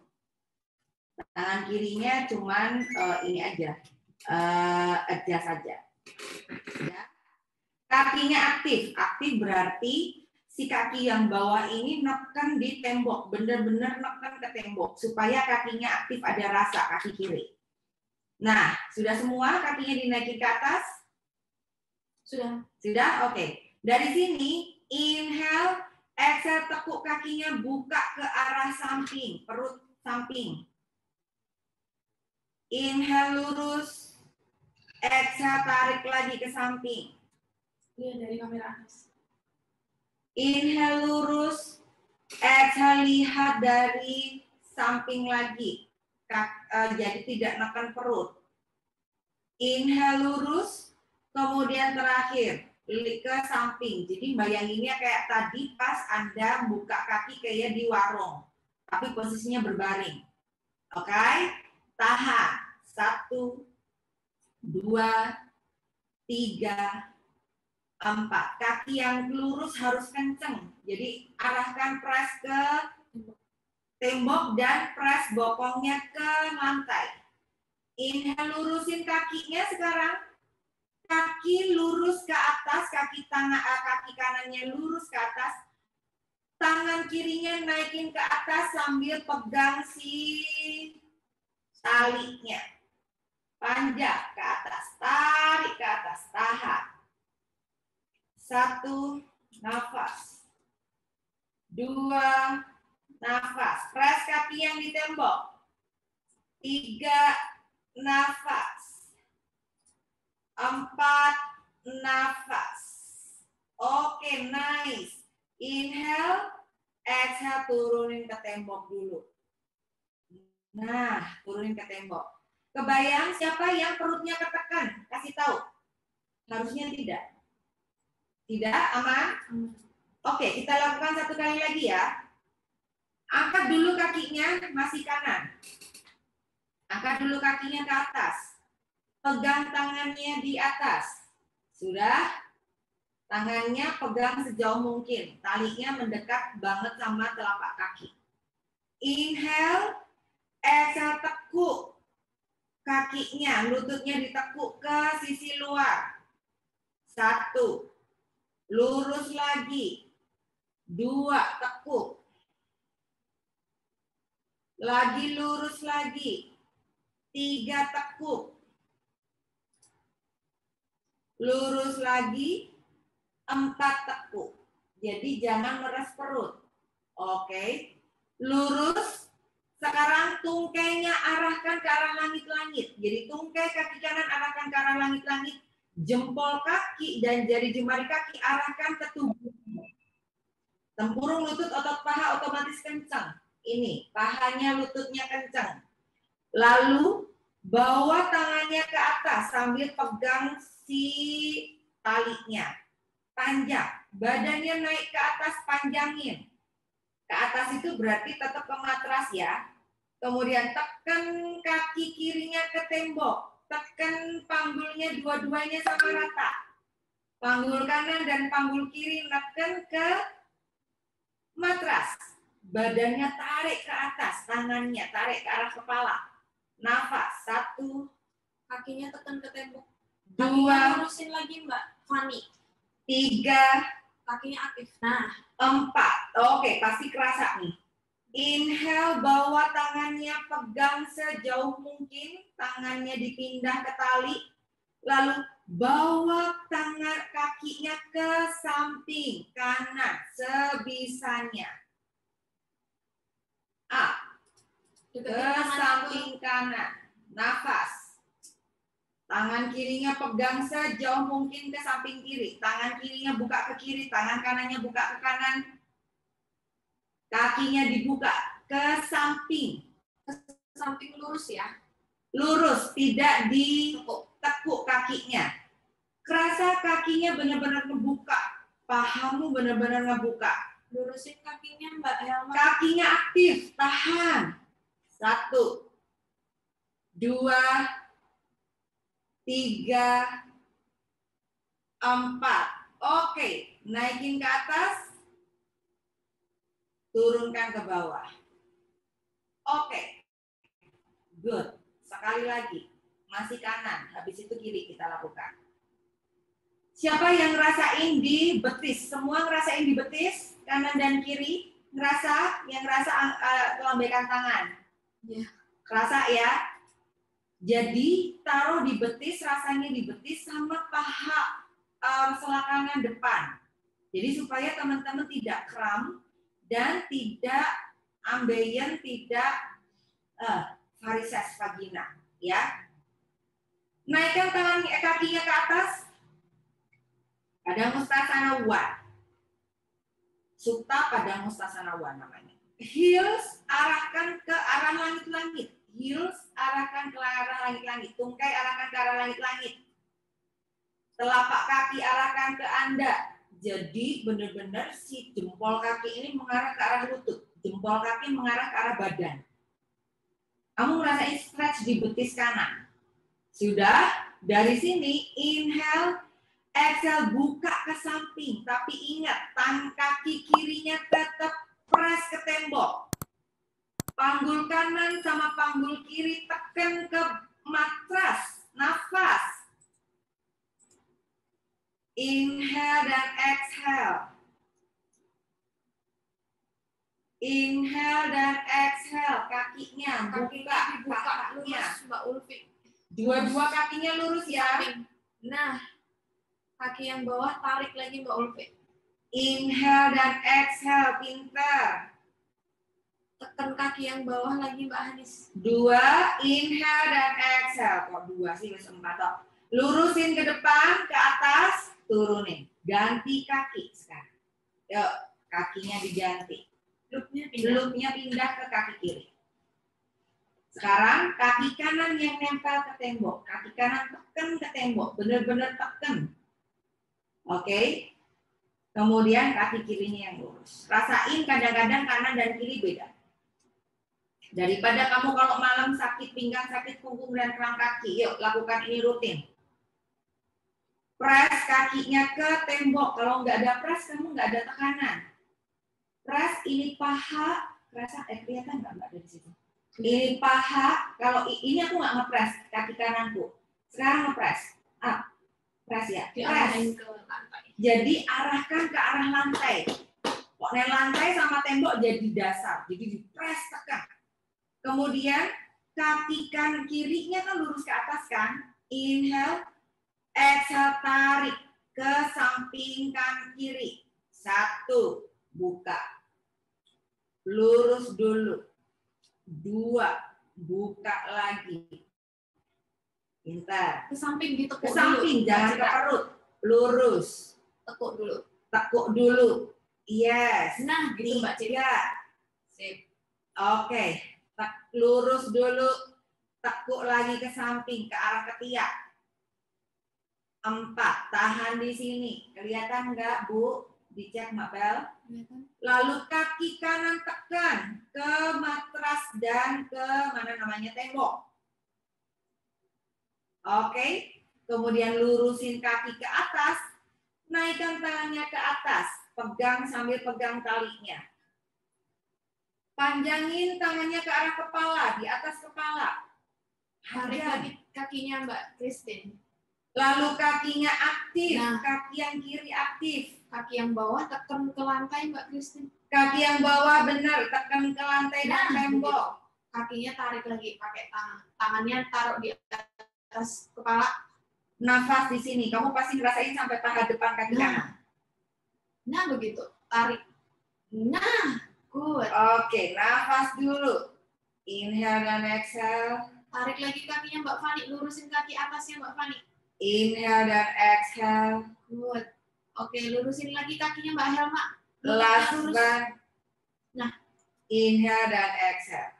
Tangan kirinya cuman ini aja. Adjust saja. Ya. Kakinya aktif. Aktif berarti si kaki yang bawah ini neken di tembok. Benar-benar neken ke tembok. Supaya kakinya aktif, ada rasa kaki kiri. Nah, sudah semua kakinya dinaikin ke atas? Sudah. Sudah? Oke. Dari sini, inhale, exhale, tekuk kakinya buka ke arah samping, perut samping. Inhale lurus, exhale tarik lagi ke samping. Iya, dari kamera atas. Inhale lurus, exhale lihat dari samping lagi. Jadi tidak neken perut. Inhale lurus, kemudian terakhir ke samping. Jadi bayanginnya kayak tadi pas Anda buka kaki kayak di warung, tapi posisinya berbaring. Oke, tahan. 1, 2, 3, 4. Kaki yang lurus harus kenceng. Jadi arahkan press ke tembok dan press bokongnya ke lantai. Inhale, lurusin kakinya sekarang. Kaki lurus ke atas, kaki kanannya lurus ke atas. Tangan kirinya naikin ke atas sambil pegang si talinya. Panjang ke atas, tarik ke atas, tahan. 1, nafas. 2, nafas. Press kaki yang di tembok. 3, nafas. 4, nafas. Oke, nice. Inhale, exhale, turunin ke tembok dulu. Nah, turunin ke tembok. Kebayang siapa yang perutnya ketekan? Kasih tahu. Harusnya tidak. Tidak, aman? Oke, kita lakukan satu kali lagi ya. Angkat dulu kakinya, masih kanan. Angkat dulu kakinya ke atas. Pegang tangannya di atas. Sudah? Tangannya pegang sejauh mungkin. Talinya mendekat banget sama telapak kaki. Inhale, exhale, tekuk kakinya. Lututnya ditekuk ke sisi luar. 1. Lurus lagi. 2. Tekuk. Lagi lurus lagi. 3. Tekuk. Lurus lagi. 4. tekuk. Jadi jangan meres perut. Oke. Lurus. Sekarang tungkainya arahkan ke arah langit-langit. Jadi tungkai kaki kanan arahkan ke arah langit-langit. Jempol kaki dan jari jemari kaki arahkan ke tubuh. Tempurung lutut otot paha otomatis kencang. Ini, pahanya lututnya kencang. Lalu bawa tangannya ke atas sambil pegang si talinya. Panjang, badannya naik ke atas, panjangin. Ke atas itu berarti tetap ke matras ya. Kemudian tekan kaki kirinya ke tembok. Tekan panggulnya dua-duanya sama rata. Panggul kanan dan panggul kiri tekan ke matras. Badannya tarik ke atas, tangannya tarik ke arah kepala. Nafas, 1, Kakinya tekan ke tembok. 2, Kakinya lurusin lagi Mbak Fani. 3, Kakinya aktif. Nah, 4. Oke, pasti kerasa nih. Inhale, bawa tangannya pegang sejauh mungkin, tangannya dipindah ke tali, lalu bawa tangan kakinya ke samping kanan sebisanya. Ke samping kanan. Nafas. Tangan kirinya pegang sejauh mungkin ke samping kiri. Tangan kirinya buka ke kiri, tangan kanannya buka ke kanan. Kakinya dibuka ke samping. ke samping lurus ya. Lurus, tidak ditekuk kakinya. Kerasa kakinya benar-benar ngebuka. Pahamu benar-benar ngebuka. Lurusin kakinya Mbak Helma. Kakinya aktif, tahan. 1, 2, 3, 4. Oke, naikin ke atas. Turunkan ke bawah. Oke. Good. Sekali lagi. Masih kanan. Habis itu kiri kita lakukan. Siapa yang ngerasain di betis? Semua ngerasain di betis? Kanan dan kiri? Ngerasa? Yang ngerasa lambaikan tangan? Ya. Kerasa ya? Jadi taruh di betis, rasanya di betis sama paha selangkangan depan. Jadi supaya teman-teman tidak kram dan tidak ambeien, tidak varises vagina, ya. Naikkan tangan kakinya ke atas. Pada mustasana one. Supta pada mustasana one namanya. Heels arahkan ke arah langit-langit. Heels arahkan ke arah langit-langit. Tungkai arahkan ke arah langit-langit. Telapak kaki arahkan ke Anda. Jadi benar-benar si jempol kaki ini mengarah ke arah lutut. Jempol kaki mengarah ke arah badan. Kamu ngerasain stretch di betis kanan. Sudah? Dari sini inhale, exhale, buka ke samping. Tapi ingat, tangan kaki kirinya tetap press ke tembok. Panggul kanan sama panggul kiri tekan ke matras. Nafas. Inhale dan exhale. Inhale dan exhale. Kakinya buka, Lurus Mbak Ulfi. Dua-dua kakinya lurus ya. Nah, kaki yang bawah tarik lagi Mbak Ulfi. Inhale dan exhale, pintar. Tekan kaki yang bawah lagi Mbak Hanis. 2, inhale dan exhale. Kok 2 sih, wis 4 toh. Lurusin ke depan, ke atas, turunin. Ganti kaki sekarang. Yuk, kakinya diganti. Loopnya pindah ke kaki kiri. Sekarang kaki kanan yang nempel ke tembok. Kaki kanan tekan ke tembok. Benar-benar tekan. Oke. Kemudian kaki kirinya yang lurus. Rasain kadang-kadang kanan dan kiri beda. Daripada kamu kalau malam sakit pinggang, sakit punggung, dan kerang kaki. Yuk, lakukan ini rutin. Press kakinya ke tembok. Kalau nggak ada press, kamu nggak ada tekanan. Press ini paha. Kelihatan nggak ada di situ? Ini paha. Kalau ini aku nggak ngepress kaki kananku. Sekarang ngepress. Up. Press ya. Press. Jadi arahkan ke arah lantai. Pokoknya lantai sama tembok jadi dasar. Jadi di press tekan. Kemudian kaki kanan kirinya kan lurus ke atas kan. Inhale. Exhale, tarik ke samping kanan kiri. 1, buka. Lurus dulu. 2, buka lagi. Pintar. Ke samping ditekuk dulu. Ke samping, jangan ke perut. Lurus. Tekuk dulu. Tekuk dulu. Yes. Nah, gitu Mbak Cik. 3. Sip. Oke. Lurus dulu. Tekuk lagi ke samping, ke arah ketiak. 4, tahan di sini. Kelihatan nggak, Bu? Dicek, Mbak Bel. Lalu kaki kanan tekan ke matras dan ke tembok. Oke. Kemudian lurusin kaki ke atas. Naikkan tangannya ke atas. Pegang sambil pegang talinya. Panjangin tangannya ke arah kepala, di atas kepala. Tarik lagi kakinya Mbak Christine. Lalu kakinya aktif, Nah. kaki yang kiri aktif. Kaki yang bawah tekan ke lantai Mbak Christine. Kaki yang bawah benar, tekan ke lantai dan tembok. Kakinya tarik lagi pakai tangan. Tangannya taruh di atas kepala. Nafas di sini, kamu pasti ngerasain sampai paha depan kaki kanan. Nah begitu, tarik. Nah, good. Oke, nafas dulu. Inhale dan exhale. Tarik lagi kakinya Mbak Fani, lurusin kaki atasnya Mbak Fani. Inhale dan exhale. Good. Oke, lurusin lagi kakinya Mbak Helma. Last Lurus. one. Nah. Inhale dan exhale.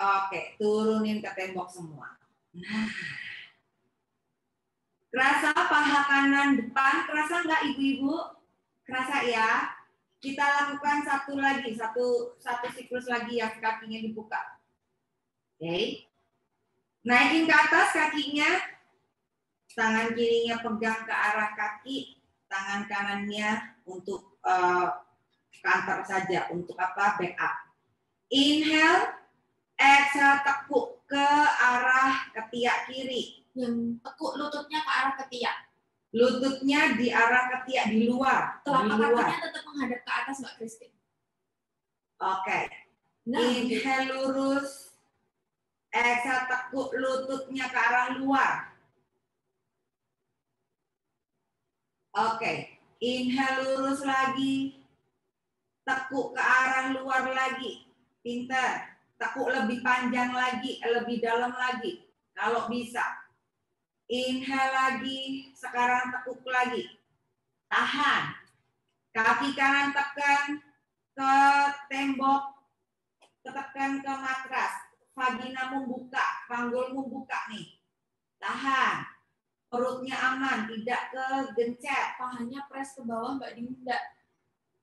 Oke, turunin ke tembok semua. Nah. Kerasa paha kanan depan? Kerasa nggak ibu-ibu? Kerasa ya? Kita lakukan satu lagi, satu siklus lagi yang kakinya dibuka. Oke. Naikin ke atas kakinya. Tangan kirinya pegang ke arah kaki, tangan kanannya untuk counter saja, untuk apa? Backup. Inhale, exhale, tekuk ke arah ketiak kiri. Yang tekuk lututnya ke arah ketiak. Lututnya di arah ketiak, di luar. Telapak Di luar. kakinya tetap menghadap ke atas Mbak Christine. Oke. Nah, Inhale lurus. Exhale tekuk lututnya ke arah luar. Oke. Inhale lurus lagi. Tekuk ke arah luar lagi. Pintar. Tekuk lebih panjang lagi, lebih dalam lagi. Kalau bisa. Inhale lagi, sekarang tekuk lagi. Tahan. Kaki kanan tekan ke tembok, tekan ke matras. Vaginamu buka, panggulmu buka nih. Tahan. Perutnya aman, tidak kegencet. pahanya press ke bawah Mbak Dinda.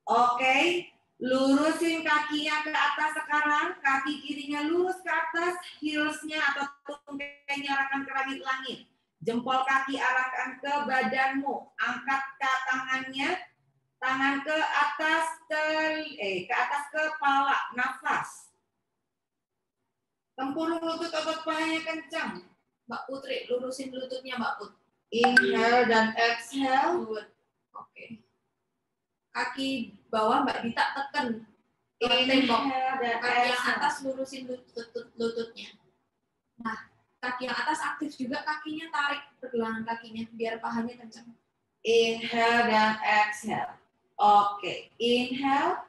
Oke. Lurusin kakinya ke atas sekarang. Kaki kirinya lurus ke atas. Heelsnya atau tungkainya arahkan ke langit-langit. Jempol kaki arahkan ke badanmu. Angkat ke tangannya. Tangan ke atas ke atas kepala. Nafas. Tempurung lutut otot pahanya kencang. Mbak Putri, lurusin lututnya Mbak Put. Inhale dan exhale. Good. Oke. Kaki bawah Mbak Dita tekan ke tembok. Inhale dan Kaki yang exhale. atas lurusin lututnya. Nah, kaki yang atas aktif juga, kakinya tarik pergelangan kakinya biar pahanya kencang. Inhale dan exhale. Oke, inhale.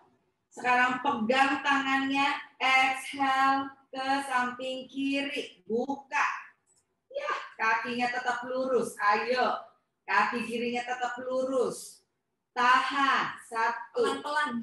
Sekarang pegang tangannya, exhale ke samping kiri. Buka. Ya, kakinya tetap lurus. Ayo. Kaki kirinya tetap lurus. Tahan. Satu. Pelan-pelan.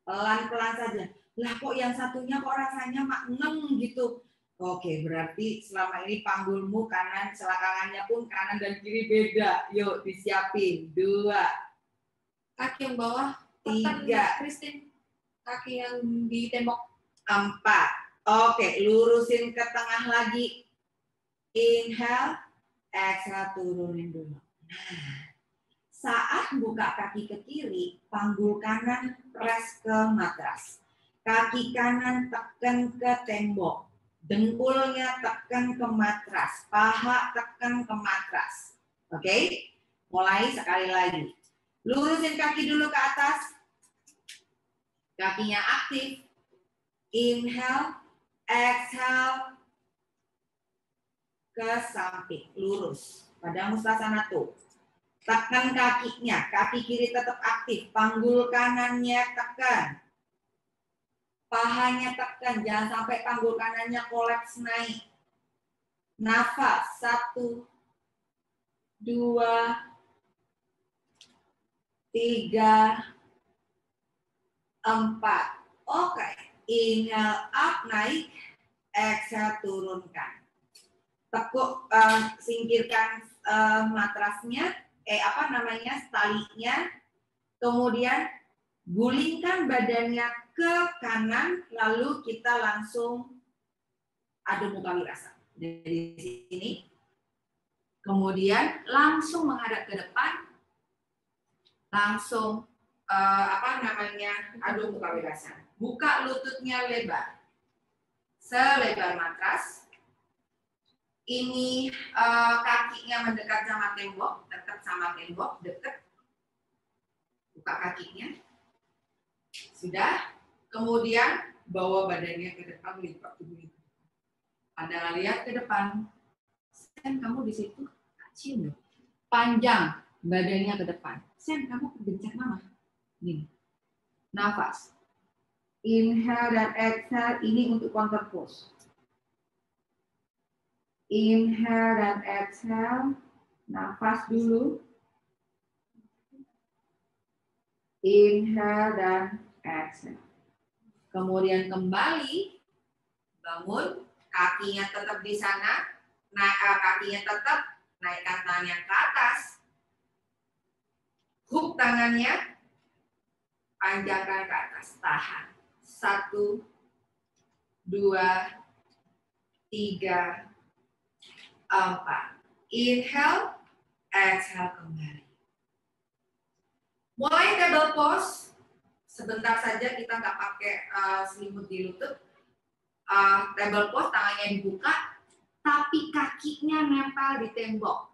Pelan-pelan saja. Lah kok yang satunya kok rasanya maknem gitu. Oke, berarti selama ini panggulmu kanan, selangkangannya pun kanan dan kiri beda. Yuk, disiapin. 2, Kaki yang bawah tekan 3, Christine. Kaki yang di tembok. 4. Oke, lurusin ke tengah lagi. Inhale, exhale, turunin dulu. Nah, saat buka kaki ke kiri, panggul kanan press ke matras. Kaki kanan tekan ke tembok. Dengkulnya tekan ke matras. Paha tekan ke matras. Oke? Mulai sekali lagi. Lurusin kaki dulu ke atas. Kakinya aktif. Inhale, exhale. Ke samping, lurus. Pada mustasana tuh. Tekan kakinya, kaki kiri tetap aktif. Panggul kanannya tekan. Pahanya tekan, jangan sampai panggul kanannya kolaps naik. Nafas, 1, 2, 3, 4. Oke, inhale up, naik. Exhale, turunkan. Tekuk, singkirkan matrasnya, talinya. Kemudian gulingkan badannya ke kanan, lalu kita langsung adu muka wirasa. Dari sini. Kemudian langsung menghadap ke depan. Langsung adu muka wirasa. Buka lututnya lebar. Selebar matras. Ini kakinya mendekat sama tembok, dekat sama tembok, dekat. Buka kakinya. Sudah. Kemudian bawa badannya ke depan, lipat tubuhnya. Anda lihat ke depan. Sen, kamu di situ kecil. Panjang badannya ke depan. Sen, kamu kegencet mama. Gini. Nafas. Inhale dan exhale, ini untuk counter pose. Inhale dan exhale, nafas dulu. Inhale dan exhale. Kemudian kembali, bangun, kakinya tetap di sana, kakinya tetap, naikkan tangannya ke atas. Hook tangannya, panjangkan ke atas, tahan. 1, 2, 3, 4. Inhale, exhale kembali. Mulai table pose. Sebentar saja kita nggak pakai selimut di lutut. Table pose, tangannya dibuka, tapi kakinya nempel di tembok.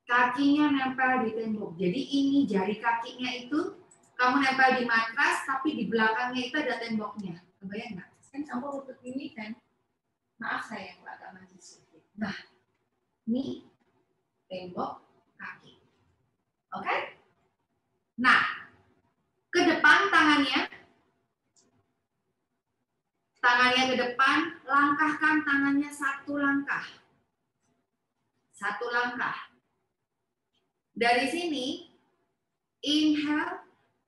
Kakinya nempel di tembok. Jadi ini jari kakinya itu kamu nempel di matras, tapi di belakangnya itu ada temboknya. Kebayang nggak? Kan kamu lutut ini kan. Maaf saya yang agak maju sedikit. Nah, ini tembok kaki. Oke? Nah, ke depan tangannya. Tangannya ke depan, langkahkan tangannya 1 langkah. 1 langkah. Dari sini, inhale,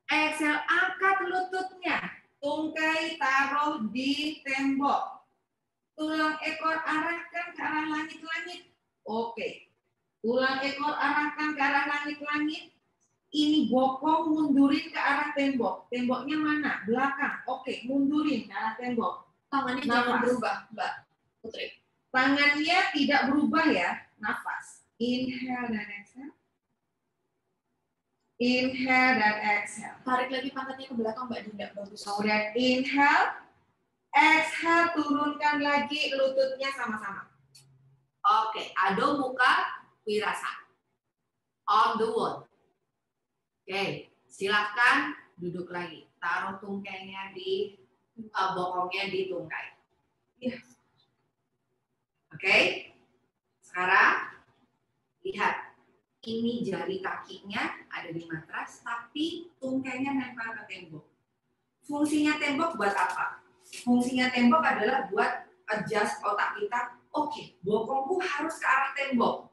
exhale, angkat lututnya. Tungkai taruh di tembok. Tulang ekor arahkan ke arah langit-langit. Oke. Tulang ekor arahkan ke arah langit-langit. Ini bokong mundurin ke arah tembok. Temboknya mana? Belakang. Oke, mundurin ke arah tembok. Tangannya Nafas. jangan berubah, Mbak Putri. Tangannya tidak berubah ya. Nafas. Inhale dan exhale. Inhale dan exhale. Tarik lagi pantatnya ke belakang, Mbak Dinda. Bagus. Kemudian inhale. Exhale, turunkan lagi lututnya sama-sama. Oke, ado muka wirasa. On the wall. Oke, silakan duduk lagi. Taruh tungkainya di bokongnya di tungkai. Ya. Oke, sekarang lihat. Ini jari kakinya ada di matras, tapi tungkainya nempel ke tembok. Fungsinya tembok buat apa? Fungsinya tembok adalah buat adjust otak kita. Oke, bokongku harus ke arah tembok.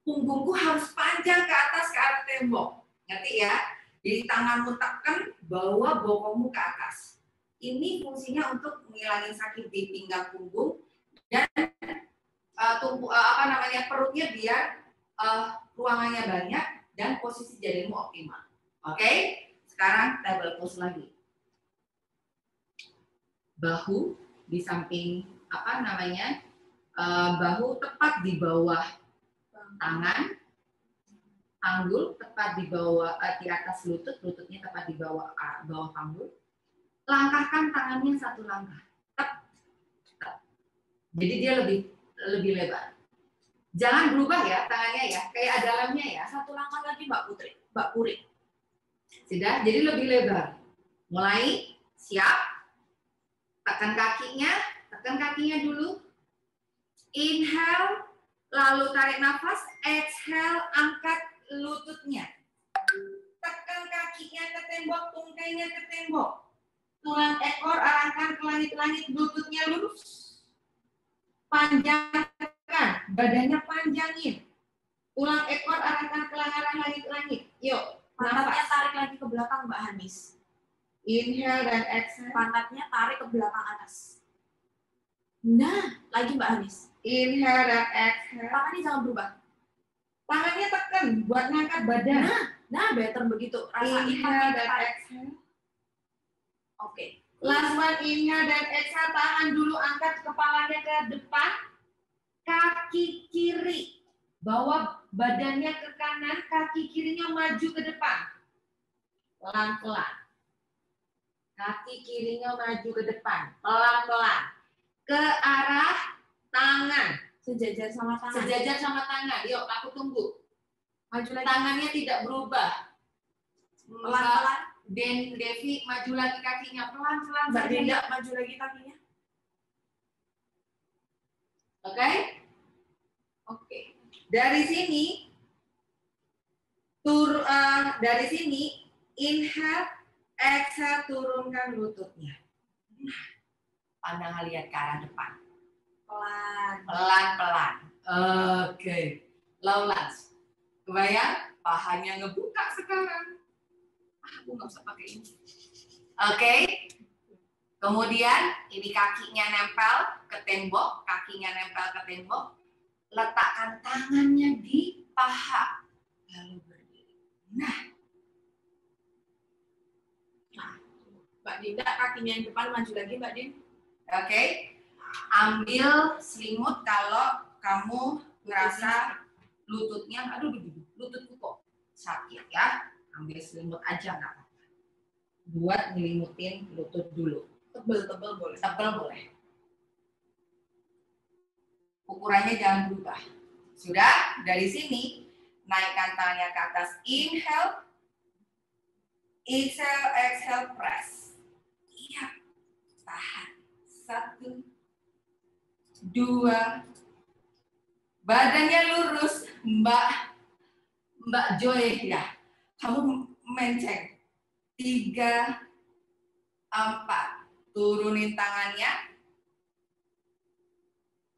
Punggungku harus panjang ke atas ke arah tembok. Ngerti ya? Jadi tanganmu tekan, bawa bokongmu ke atas. Ini fungsinya untuk menghilangin sakit di pinggang punggung dan perutnya biar ruangannya banyak dan posisi jadimu optimal. Oke? Sekarang table pose lagi. Bahu di samping bahu tepat di bawah tangan, panggul tepat di bawah di atas lutut, lututnya tepat di bawah panggul. Langkahkan tangannya 1 langkah. Tep. Jadi dia lebih lebar. Jangan berubah ya tangannya ya, kayak dalamnya ya. 1 langkah lagi Mbak Puri. Sudah, jadi lebih lebar. Mulai, siap. Tekan kakinya dulu. Inhale, lalu tarik nafas. Exhale, angkat lututnya. Tekan kakinya ke tembok, tungkainya ke tembok. Tulang ekor arahkan ke langit-langit, lututnya lurus. Panjangkan, badannya panjangin. Tulang ekor arahkan ke arah langit-langit. Yuk, Pantatnya tarik lagi ke belakang, Mbak Hanis. Inhale dan exhale. Pantatnya tarik ke belakang atas. Nah, lagi Mbak Hanis. Inhale dan exhale. Tangannya jangan berubah. Tangannya tekan buat ngangkat badan. Nah, better begitu. Rasain Inhale dan tarik. exhale. Oke. Last one, inhale dan exhale. Tahan dulu, angkat kepalanya ke depan. Kaki kiri. Bawa badannya ke kanan, kaki kirinya maju ke depan. Pelan-pelan. Kaki kirinya maju ke depan, pelan-pelan. Ke arah tangan. Sejajar sama tangan. Sejajar sama tangan. Yuk, aku tunggu. Maju lagi. Tangannya tidak berubah. Pelan-pelan. Devi maju lagi kakinya. Pelan-pelan. Mbak saja. Dinda maju lagi kakinya. Oke? Oke. Dari sini, dari sini, inhale, exhale, turunkan lututnya. Nah, pandang lihat ke arah depan. Pelan. Pelan-pelan. Oke. Low lunge. Kebayang? Pahanya ngebuka sekarang. Aku nggak usah pakai ini. Oke. Kemudian ini kakinya nempel ke tembok, kakinya nempel ke tembok. Letakkan tangannya di paha. Lalu berdiri. Nah, Mbak Dinda kakinya yang depan maju lagi Mbak Din. oke. Ambil selimut kalau kamu ngerasa lututnya, lututku kok sakit ya. Ambil selimut aja nggak apa-apa. Buat ngelimutin lutut dulu. Tebel-tebel boleh. Tebel boleh. Ukurannya jangan berubah. Sudah, dari sini naikkan tangannya ke atas. Inhale, exhale, exhale, press. Iya, tahan. 1, 2, badannya lurus, Mbak Joy ya. Kamu menceng. 3, 4, turunin tangannya.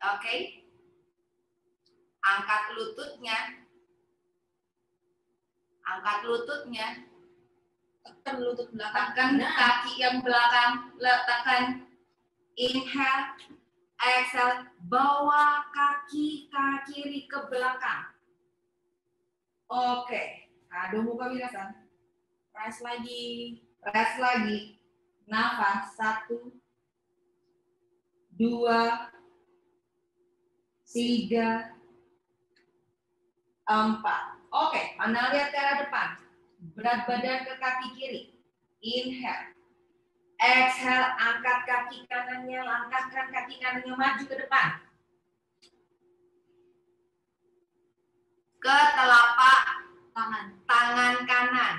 Oke. Angkat lututnya. Angkat lututnya. Tekan lutut belakang. Tekan kaki yang belakang. Letakkan. Inhale. Exhale. Bawa kaki kiri ke belakang. Oke. Aduh muka Wirasan. Press lagi. Press lagi. Nafas. 1, 2, 3, 4. Oke, Anda lihat ke arah depan. Berat badan ke kaki kiri. Inhale. Exhale, angkat kaki kanannya, langkahkan kaki kanannya maju ke depan. Ke telapak tangan kanan.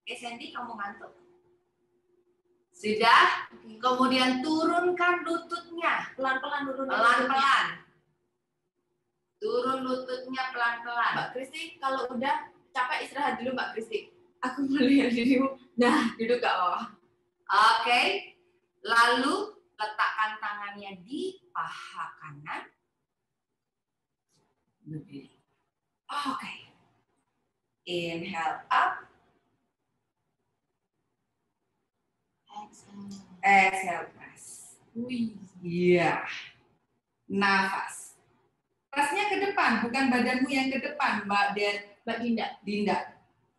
Oke, Sandy, kamu ngantuk? Sudah? Kemudian turunkan lututnya. Pelan-pelan turun. Pelan-pelan. Turun lututnya pelan-pelan. Mbak Kristi, kalau udah capek istirahat dulu Mbak Kristi. Aku mau lihat dirimu. Nah, duduk gak apa-apa. Oke. Lalu letakkan tangannya di paha kanan. Berdiri. Oke. Inhale up. Exhale press. Wih. Iya. Nafas. Pressnya ke depan, bukan badanmu yang ke depan, Mbak Dinda.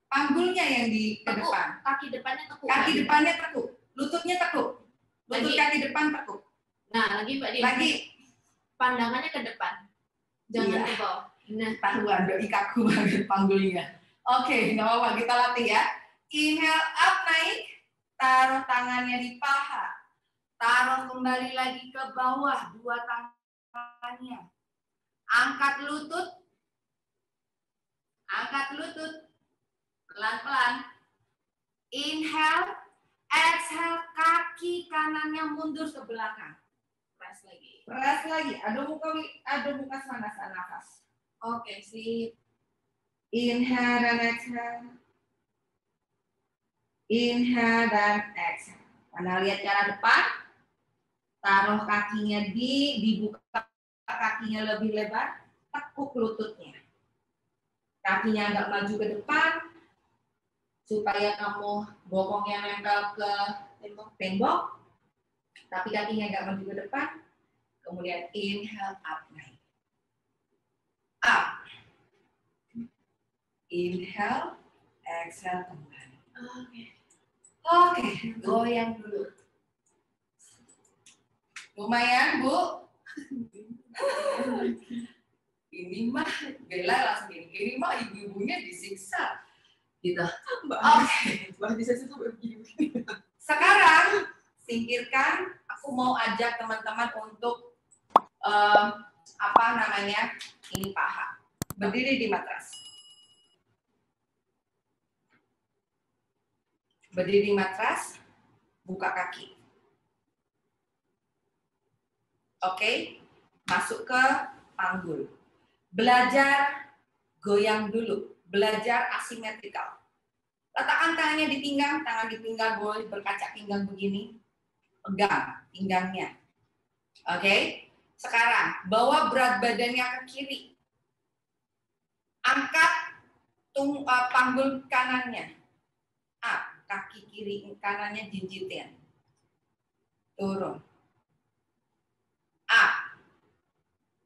Panggulnya yang di ke Tekuk. depan. Kaki depannya tekuk. Kaki depannya tekuk, lututnya tekuk. Lutut Lagi. kaki depan tekuk. Nah, lagi Mbak Din. Lagi. Pandangannya ke depan. Jangan Iya. ke bawah. Nah, Tahuan, doi kaku banget panggulnya. Oke, nggak apa-apa, kita latih ya. Inhale up, naik. Taruh tangannya di paha. Taruh kembali lagi ke bawah, dua tangannya. Angkat lutut. Angkat lutut. Pelan-pelan. Inhale, exhale, kaki kanannya mundur ke belakang. press lagi. Press lagi. Ada muka sana nafas. Oke, sip. Inhale dan exhale. Inhale dan exhale. Anda lihat cara depan. Taruh kakinya dibuka kakinya lebih lebar. Tekuk lututnya. Kakinya agak maju ke depan. Supaya kamu bokongnya nempel ke tembok. Tapi kakinya agak maju ke depan. Kemudian inhale up, naik. Up. Inhale, exhale kembali. Oke, goyang dulu. Lumayan, Bu. Ini mah Bella langsung gini mah ibu-ibunya disiksa. Gitu. Mbak, Mbak bisa sampai begini. Sekarang singkirkan, aku mau ajak teman-teman untuk ini paha. Berdiri di matras. Berdiri di matras, buka kaki. Oke, masuk ke panggul. Belajar goyang dulu, belajar asimetrikal. Letakkan tangannya di pinggang, tangan di pinggang boleh berkaca pinggang begini. Pegang pinggangnya. Oke, sekarang bawa berat badannya ke kiri. Angkat panggul kanannya. Kaki kiri kanannya jinjitin. Turun.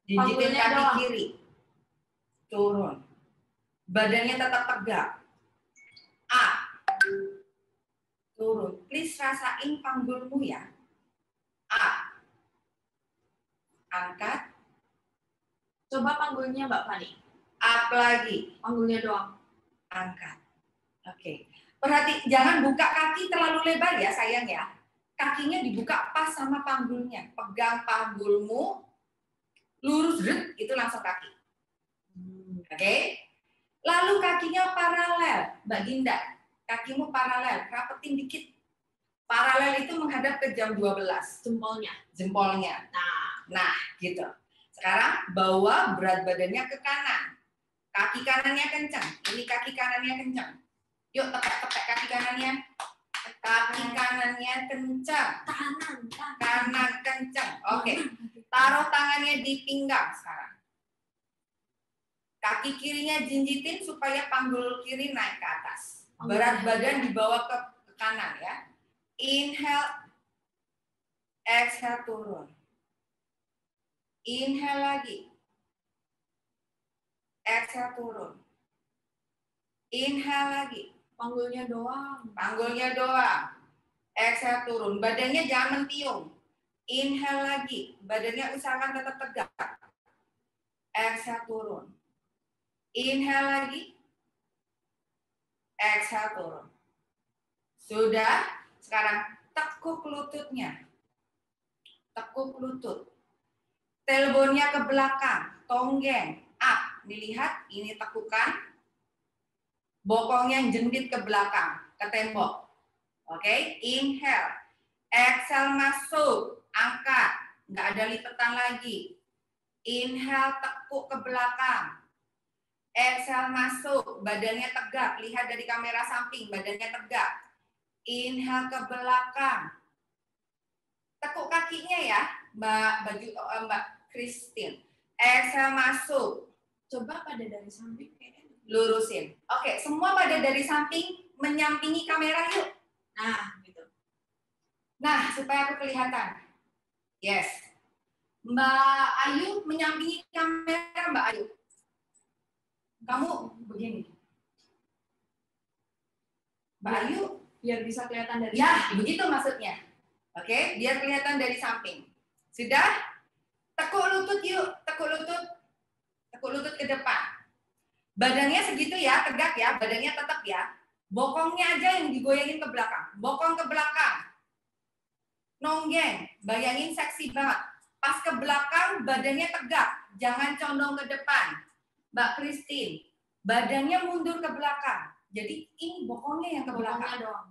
Jinjitin Panggulnya kaki doang. kiri. Turun. Badannya tetap tegak. Turun. Please rasain panggulmu ya. Angkat. Coba panggulnya Mbak Fani. Up lagi. Panggulnya doang. Angkat. Oke. Perhati, jangan buka kaki terlalu lebar ya sayang ya. Kakinya dibuka pas sama panggulnya. Pegang panggulmu, lurus, itu langsung kaki. Oke. Lalu kakinya paralel, Mbak Dinda. Kakimu paralel, rapetin dikit. Paralel itu menghadap ke jam 12. Jempolnya. Nah, gitu. Sekarang bawa berat badannya ke kanan. Kaki kanannya kencang. Ini kaki kanannya kencang. Yuk, tepek-tepek kaki kanannya. Kaki kanannya kencang. Kanan kencang. Oke. Taruh tangannya di pinggang sekarang. Kaki kirinya jinjitin supaya panggul kiri naik ke atas. Berat badan dibawa ke kanan ya. Inhale. Exhale turun. Inhale lagi. Exhale turun. Inhale lagi. Panggulnya doang. Panggulnya doang. Exhale turun. Badannya jangan mentiung. Inhale lagi. Badannya usahakan tetap tegak. Exhale turun. Inhale lagi. Exhale turun. Sudah. Sekarang tekuk lututnya. Tekuk lutut. Tailbone-nya ke belakang. Tonggeng. Up. Dilihat. Ini tekukan. Bokongnya jendit ke belakang, ke tembok. Oke, inhale. Exhale masuk, angkat. Nggak ada lipatan lagi. Inhale, tekuk ke belakang. Exhale masuk, badannya tegak. Lihat dari kamera samping, badannya tegak. Inhale ke belakang. Tekuk kakinya ya, Mbak Christine. Exhale masuk. Coba pada dari samping kayaknya. Lurusin. Oke, semua pada dari samping menyampingi kamera yuk. Nah, gitu. Nah, supaya aku kelihatan. Yes. Mbak Ayu menyampingi kamera, Mbak Ayu. Kamu begini. Mbak Ayu, Biar bisa kelihatan dari ya, samping. begitu maksudnya. Oke, biar kelihatan dari samping. Sudah? Tekuk lutut yuk, tekuk lutut. Tekuk lutut ke depan. Badannya segitu ya, tegak ya, badannya tetap ya. Bokongnya aja yang digoyangin ke belakang. Bokong ke belakang. Nonggeng, bayangin seksi banget. Pas ke belakang, badannya tegak. Jangan condong ke depan. Mbak Christine, badannya mundur ke belakang. Jadi ini bokongnya yang ke belakang. Bokongnya doang.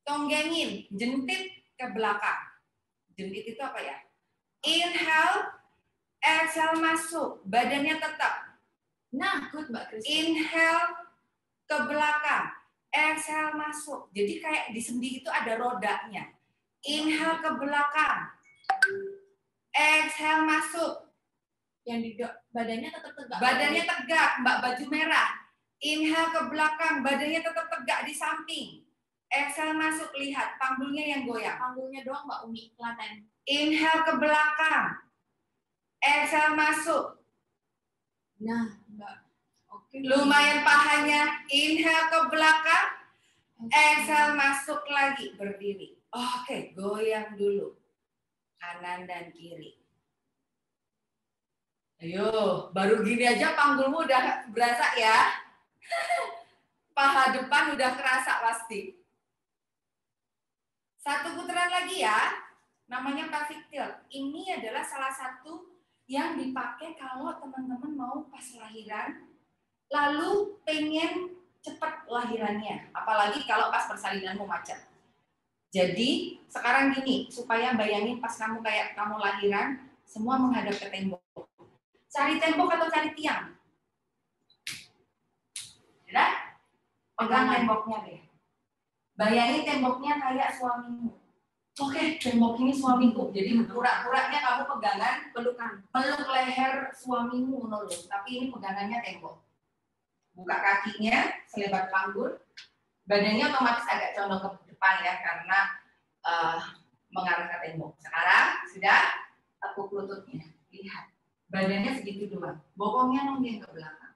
Tonggengin, jentit ke belakang. Jentit itu apa ya? Inhale, exhale masuk. Badannya tetap. Nah, good Mbak Christine. Inhale ke belakang, exhale masuk. Jadi kayak di sendi itu ada rodanya. Inhale ke belakang, exhale masuk. Yang di badannya tetap tegak. Badannya tegak, Mbak baju merah. Inhale ke belakang, badannya tetap tegak di samping. Exhale masuk, lihat panggulnya yang goyang. Panggulnya doang Mbak Umi, Klaten. Inhale ke belakang, exhale masuk. Nah, Mbak. Oke. Lumayan pahanya. Inhale ke belakang, exhale masuk lagi, berdiri. Oke, goyang dulu. Kanan dan kiri. Ayo, baru gini aja panggulmu udah berasa ya. Paha depan udah kerasa pasti. Satu putaran lagi ya, namanya pelvic tilt. Ini adalah salah satu yang dipakai kalau teman-teman mau pas lahiran, lalu pengen cepat lahirannya. Apalagi kalau pas persalinanmu macet. Jadi sekarang gini, supaya bayangin pas kamu kayak kamu lahiran, semua menghadap ke tembok. Cari tembok atau cari tiang? Sudah? Pegang temboknya deh. Bayangin temboknya kayak suamimu. Oke, tembok ini suamiku. Jadi pura-puranya kamu pegangan, peluk leher suamimu menurun. Tapi ini pegangannya tembok. Buka kakinya selebar panggul. Badannya otomatis agak condong ke depan ya, karena mengarah ke tembok. Sekarang sudah tekuk lututnya. Lihat, badannya segitu doang. Bokongnya nongkrong ke belakang.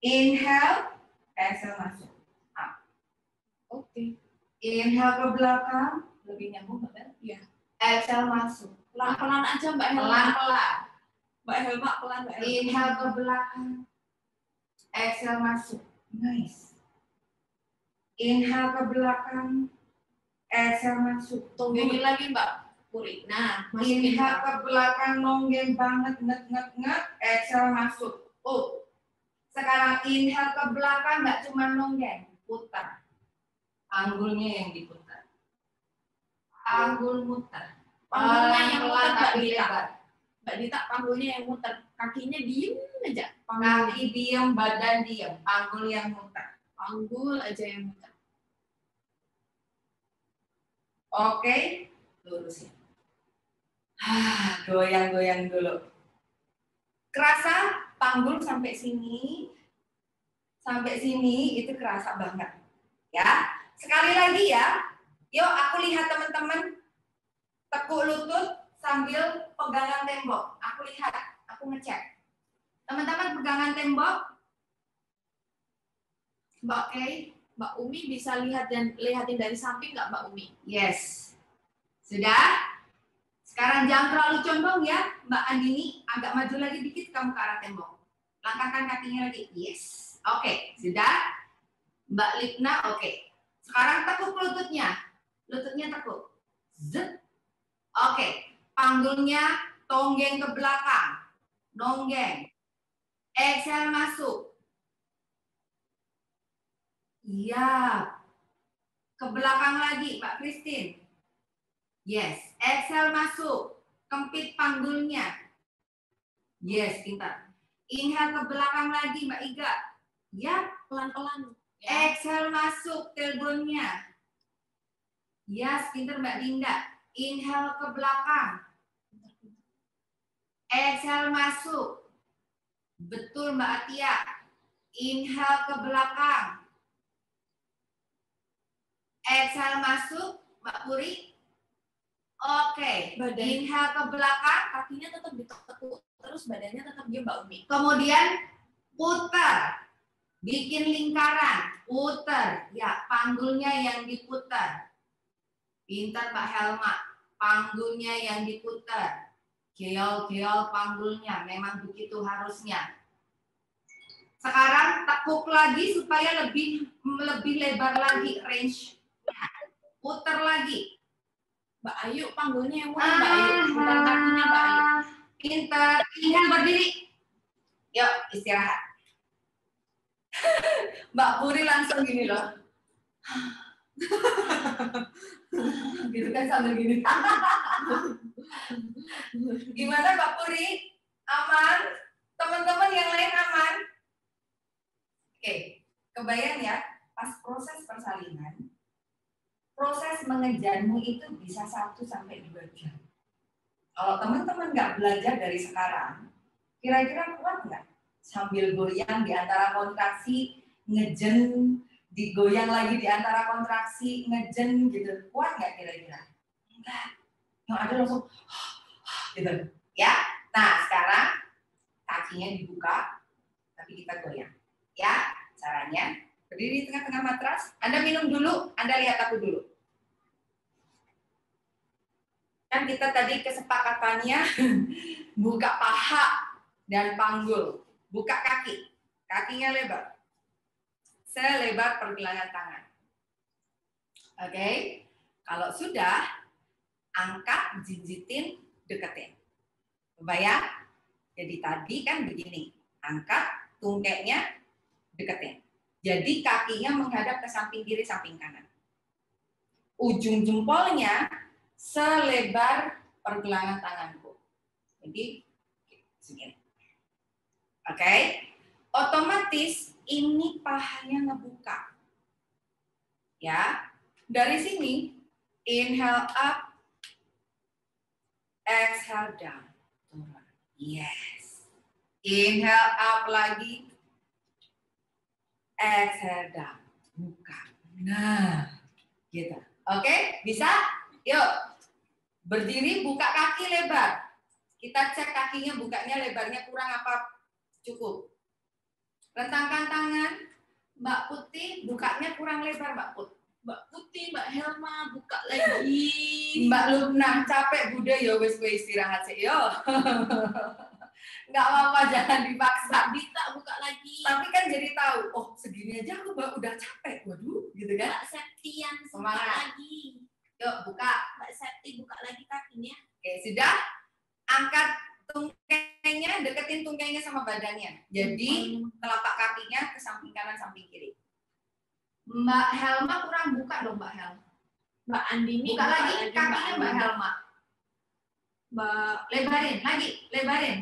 Inhale, exhale masuk. Oke. Inhale ke belakang, lebih nyambung kan? Iya. Exhale masuk. Pelan-pelan aja Mbak Helma. Pelan-pelan. Mbak Helma pelan Mbak Helma. Inhale ke belakang. Exhale masuk. Nice. Inhale ke belakang. Exhale masuk. Tonggengin lagi Mbak Puri. Nah, masukin Inhale ke belakang, nonggeng banget, nget. Exhale masuk. Oh. Sekarang inhale ke belakang, nggak cuma nonggeng, putar. Anggulnya yang diputar. Anggul muter. Panggulnya yang muter Mbak tapi Dita. lebar. Mbak Dita panggulnya yang muter. Kakinya diem aja. Kaki diem, badan diem. Anggul yang muter. Panggul aja yang muter. Oke, lurusin. Goyang-goyang dulu. Kerasa panggul sampai sini. Sampai sini itu kerasa banget. Ya. Sekali lagi ya. Yuk aku lihat teman-teman. Tekuk lutut sambil pegangan tembok. Aku lihat, aku ngecek. Teman-teman pegangan tembok. Mbak Umi bisa lihatin dari samping nggak Mbak Umi? Yes. Sudah? Sekarang jangan terlalu condong ya, Mbak Andini. Agak maju lagi dikit kamu ke arah tembok. Langkahkan kakinya lagi. Yes. Oke, sudah? Mbak Lipna, oke. Sekarang tekuk lututnya. Lututnya tekuk. Zet. Oke. Panggulnya tonggeng ke belakang. Nonggeng. Exhale masuk. Iya. Ke belakang lagi, Mbak Christine. Yes. Exhale masuk. Kempit panggulnya. Yes, pintar. Inhale ke belakang lagi, Mbak Iga. Ya, Pelan-pelan. exhale masuk tailbone-nya. Yes, pintar Mbak Dinda. Inhale ke belakang. Exhale masuk. Betul Mbak Atia. Inhale ke belakang. Exhale masuk, Mbak Puri. Oke. Inhale ke belakang. Kakinya tetap ditekuk. Terus badannya tetap diem Mbak Umi. Kemudian putar. Bikin lingkaran. Putar. Ya, panggulnya yang diputar. Pintar Mbak Helma. Panggulnya yang diputar. Geol-geol panggulnya. Memang begitu harusnya. Sekarang tekuk lagi supaya lebih lebar lagi range. Putar lagi. Mbak Ayu panggulnya yang muter Mbak Ayu. Bukan kakinya Mbak Ayu. Pintar. Inhale berdiri. Yuk istirahat. Mbak Puri langsung gini loh. Gitu kan sambil gini. Gimana Mbak Puri? Aman? Teman-teman yang lain aman? Oke, kebayang ya, pas proses persalinan, proses mengejarmu itu bisa 1-2 jam. Kalau teman-teman nggak belajar dari sekarang, kira-kira kuat nggak? Sambil goyang di antara kontraksi, ngejen, digoyang lagi di antara kontraksi, ngejen gitu. Kuat nggak kira-kira? Enggak. Yang ada langsung gitu. Ya. Nah, sekarang kakinya dibuka, tapi kita goyang. Ya, caranya berdiri di tengah-tengah matras. Anda minum dulu, Anda lihat aku dulu. Kan kita tadi kesepakatannya buka paha dan panggul. Buka kaki, kakinya lebar. selebar pergelangan tangan. Oke, kalau sudah, angkat, jijitin, deketin. Kebayang? Jadi tadi kan begini, angkat, tungkeknya, deketin. Jadi kakinya menghadap ke samping kiri, samping kanan. Ujung jempolnya selebar pergelangan tanganku. Jadi segini. Oke, otomatis ini pahanya ngebuka. Ya, dari sini inhale up, exhale down. Turun. Yes. Inhale up lagi, exhale down. Buka. Nah, gitu. Oke, bisa? Yuk. Berdiri, buka kaki lebar. Kita cek kakinya bukanya lebarnya kurang apa cukup. Rentangkan tangan. Mbak Putih, bukanya kurang lebar, Mbak Put. Mbak Putih, Mbak Helma, buka lagi. Mbak Lubna, capek Bude, yo wes istirahat sih, yo. Nggak apa-apa, jangan dipaksa. Dita, buka lagi. Tapi kan jadi tahu, oh segini aja aku udah capek, waduh, gitu kan. Mbak Septian, buka Semangat. lagi. Yuk, buka. Mbak Septi, buka lagi kakinya. Oke, sudah. Angkat tungkainya, deketin tungkainya sama badannya. Jadi, telapak kakinya ke samping kanan, samping kiri. Mbak Helma kurang buka dong, Mbak Helma. Mbak Andini, Buka lagi kakinya Mbak Andini. Helma. Mbak Lebarin, lagi, lebarin.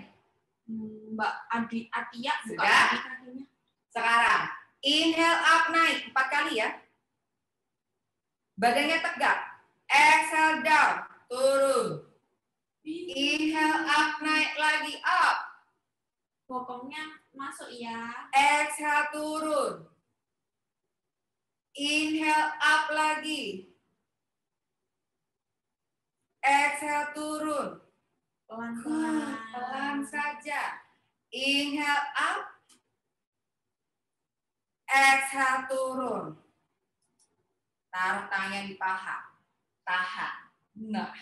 Mbak Atia, buka Sudah. lagi kakinya. Sekarang, inhale up, naik. 4 kali ya. Badannya tegak. Exhale down, turun. Inhale up, naik lagi, up. Bokongnya masuk ya. Exhale, turun. Inhale up lagi. Exhale, turun. Pelan-pelan. Pelan saja. Inhale up. Exhale, turun. Taruh tangannya di paha. Tahan. Nah.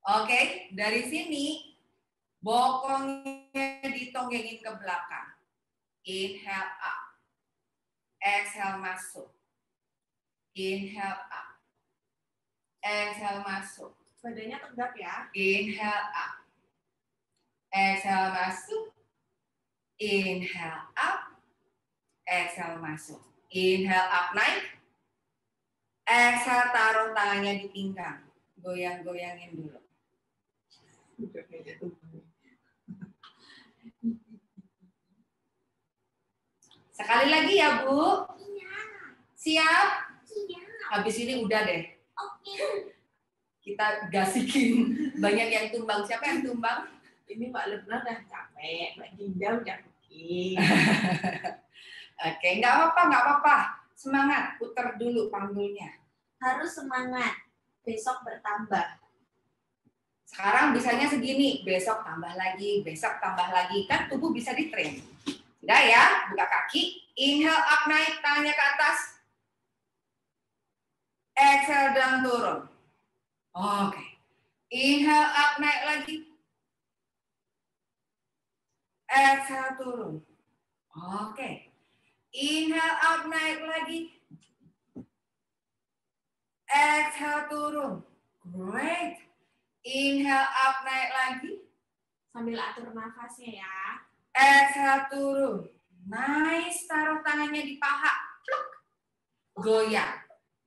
Oke, dari sini bokongnya ditonggengin ke belakang. Inhale up. Exhale masuk. Inhale up. Exhale masuk. Badannya tegak ya. Inhale up. Exhale masuk. Inhale up. Exhale masuk. Inhale up naik. Exhale taruh tangannya di pinggang. Goyang-goyangin dulu. Sekali lagi ya, Bu. Iya. Siap? Iya. Habis ini udah deh. Oke. Kita gasikin. Banyak yang tumbang. Siapa yang tumbang? Ini Mbak Lebna udah capek, Mbak Dinda udah pergi. Oke, nggak apa-apa. Semangat, putar dulu panggulnya. Harus semangat. Besok bertambah. Sekarang bisanya segini, besok tambah lagi, kan tubuh bisa di-train. Sudah ya, buka kaki, inhale up naik, tangannya ke atas. Exhale down turun. Oke. Inhale up naik lagi. Exhale turun. Oke. Inhale up naik lagi. Exhale turun. Great. Inhale up naik lagi. Sambil atur nafasnya ya. Exhale turun. Nice. Taruh tangannya di paha. Pluk. Goyang.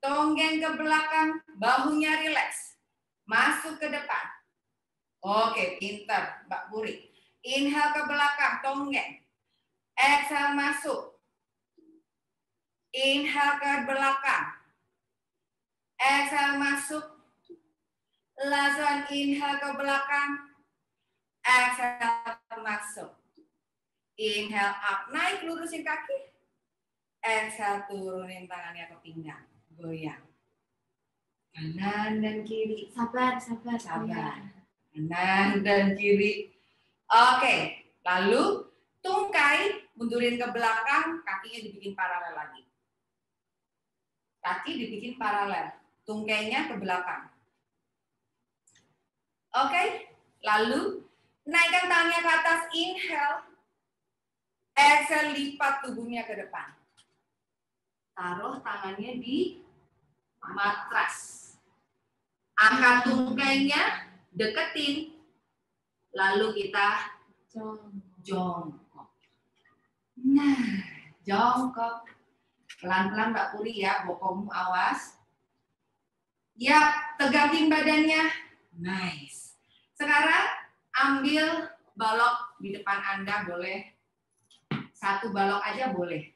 Tonggeng ke belakang. Bahunya rileks. Masuk ke depan. Oke, pintar Mbak Puri. Inhale ke belakang. Tonggeng. Exhale masuk. Inhale ke belakang. Exhale masuk. Langsung inhale ke belakang. Exhale masuk. Inhale up, naik, lurusin kaki. Exhale, turunin tangannya ke pinggang. Goyang. Kanan dan kiri. Sabar. Kanan dan kiri. Oke, lalu tungkai, mundurin ke belakang, kakinya dibikin paralel lagi. Kaki dibikin paralel. Tungkainya ke belakang. Oke, lalu naikkan tangannya ke atas, inhale. Exhale, lipat tubuhnya ke depan. taruh tangannya di matras. Angkat tungkainya, deketin. Lalu kita jongkok. Nah, jongkok. Pelan-pelan Mbak Puri ya, bokongmu awas. Ya, tegangin badannya. Nice. Sekarang ambil balok di depan Anda boleh. Satu balok aja boleh.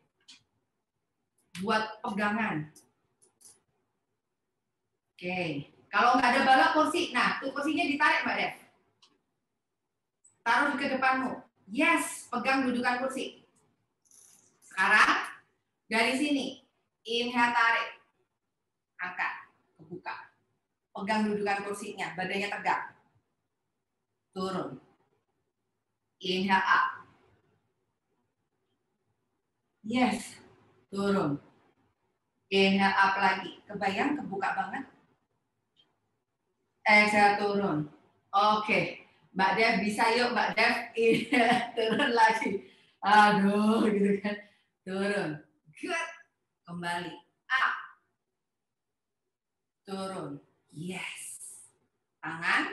Buat pegangan. Oke. Kalau nggak ada balok kursi, nah tuh kursinya ditarik Mbak Dev. Taruh ke depanmu. Yes, pegang dudukan kursi. Sekarang dari sini, inhale tarik, angkat, kebuka. Pegang dudukan kursinya, badannya tegak. Turun. Inhale up. Yes, turun. Inhale up lagi. Kebayang kebuka banget. Exhale turun. Oke, Mbak Dev bisa yuk Mbak Dev. Inhale turun lagi. Aduh, gitu kan. Turun. Good. Kembali. Up. Turun. Yes. Tangan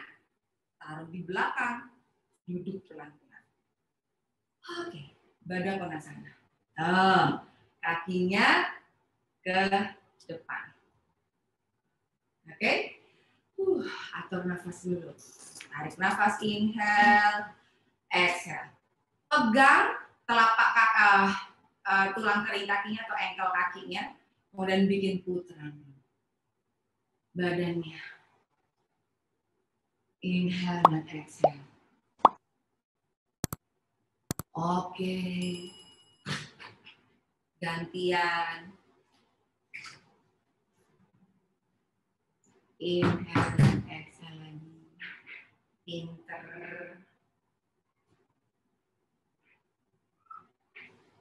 taruh di belakang. Duduk pelan-pelan. Oke. Badan ke sana. Kakinya ke depan. Oke. Atur nafas dulu. Tarik nafas, inhale. Exhale. Pegang telapak tulang kering kakinya atau ankle kakinya, kemudian bikin putaran badannya. Inhale dan exhale. Oke. Gantian. Inhale dan exhale lagi. Pinter.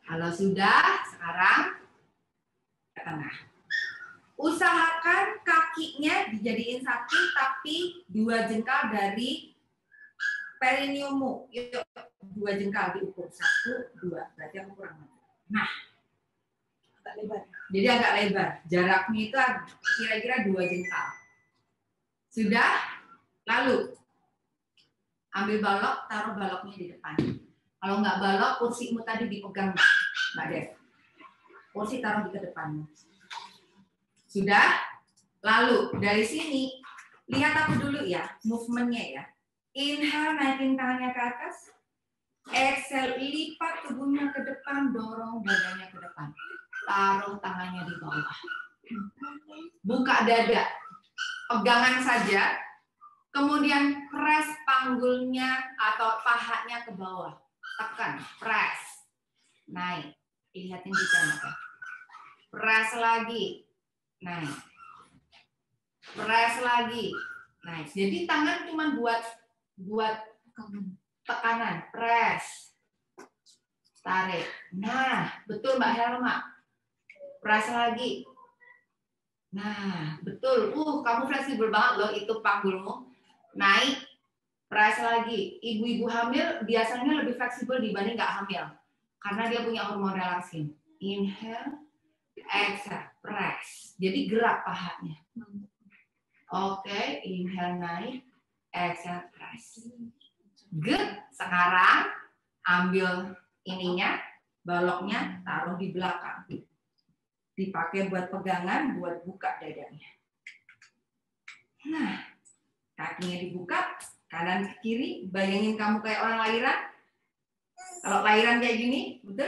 Kalau sudah, sekarang ke tengah. Usahakan kakinya dijadiin satu, tapi 2 jengkal dari perineummu. Yuk, 2 jengkal diukur. 1, 2. Berarti aku kurang. Nah, agak lebar. Jadi agak lebar. Jaraknya itu kira-kira 2 jengkal. Sudah? Lalu, ambil balok, taruh baloknya di depan. Kalau nggak balok, kursimu tadi dipegang, Mbak Dev. Kursi taruh di ke depanmu. Sudah? Lalu, dari sini, lihat aku dulu ya, movementnya ya. Inhale, naikin tangannya ke atas. Exhale, lipat tubuhnya ke depan, dorong badannya ke depan. Taruh tangannya di bawah. Buka dada. Pegangan saja. Kemudian press panggulnya atau pahanya ke bawah. Tekan, press. Naik. Lihatin di sana. Press lagi. Naik. Press lagi. Naik. Jadi tangan cuma buat tekanan. Press. Tarik. Nah, betul Mbak Helma. Press lagi. Nah, betul. Kamu fleksibel banget loh itu panggulmu. Naik. Press lagi. Ibu-ibu hamil biasanya lebih fleksibel dibanding nggak hamil. Karena dia punya hormon relaksin. Inhale, exhale, press. Jadi gerak pahanya. Oke, inhale naik, exhale press. Good. Sekarang ambil ininya, baloknya, taruh di belakang. Dipakai buat pegangan, buat buka dadanya. Nah, kakinya dibuka. Kanan ke kiri, bayangin kamu kayak orang lahiran. Kalau lahiran kayak gini, betul?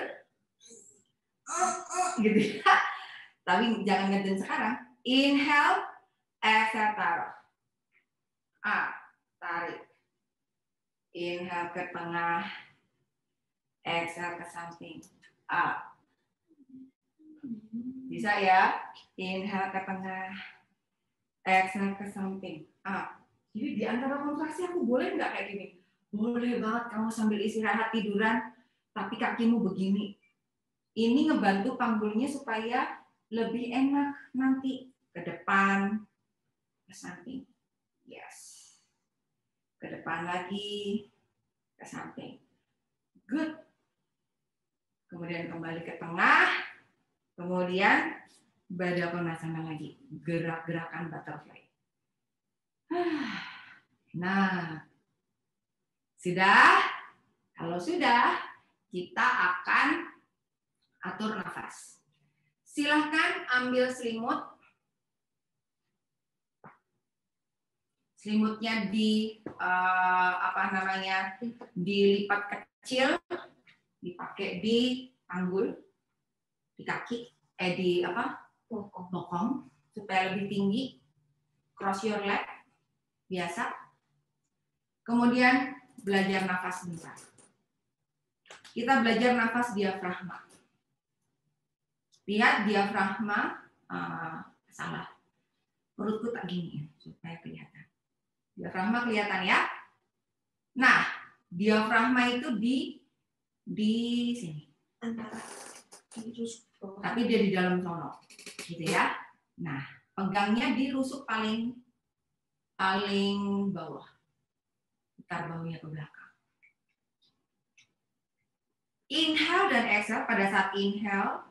Gitu. Tapi jangan ngeden sekarang. Inhale, exhale, taruh. Tarik. Inhale ke tengah. Exhale ke samping. Bisa ya? Inhale ke tengah. Exhale ke samping. Jadi di antara kontraksi aku boleh nggak kayak gini? Boleh banget kamu sambil istirahat tiduran, tapi kakimu begini. Ini ngebantu panggulnya supaya lebih enak nanti ke depan, ke samping. Yes. Ke depan lagi, ke samping. Good. Kemudian kembali ke tengah. Kemudian Baddhakonasana lagi, gerak-gerakan butterfly. Nah, sudah? Kalau sudah, kita akan atur nafas. Silahkan ambil selimut. Selimutnya dilipat kecil, dipakai di panggul, di kaki, bokong supaya lebih tinggi. Cross your leg, biasa. Kemudian belajar nafas sebentar. Kita belajar nafas diafragma. Lihat diafragma, salah. Perutku tak gini ya, supaya kelihatan. Diafragma kelihatan ya. Nah, diafragma itu di sini. Tapi dia di dalam sono, gitu ya. Nah, pegangnya di rusuk paling bawah. Putar bahunya ke belakang. Inhale dan exhale. Pada saat inhale,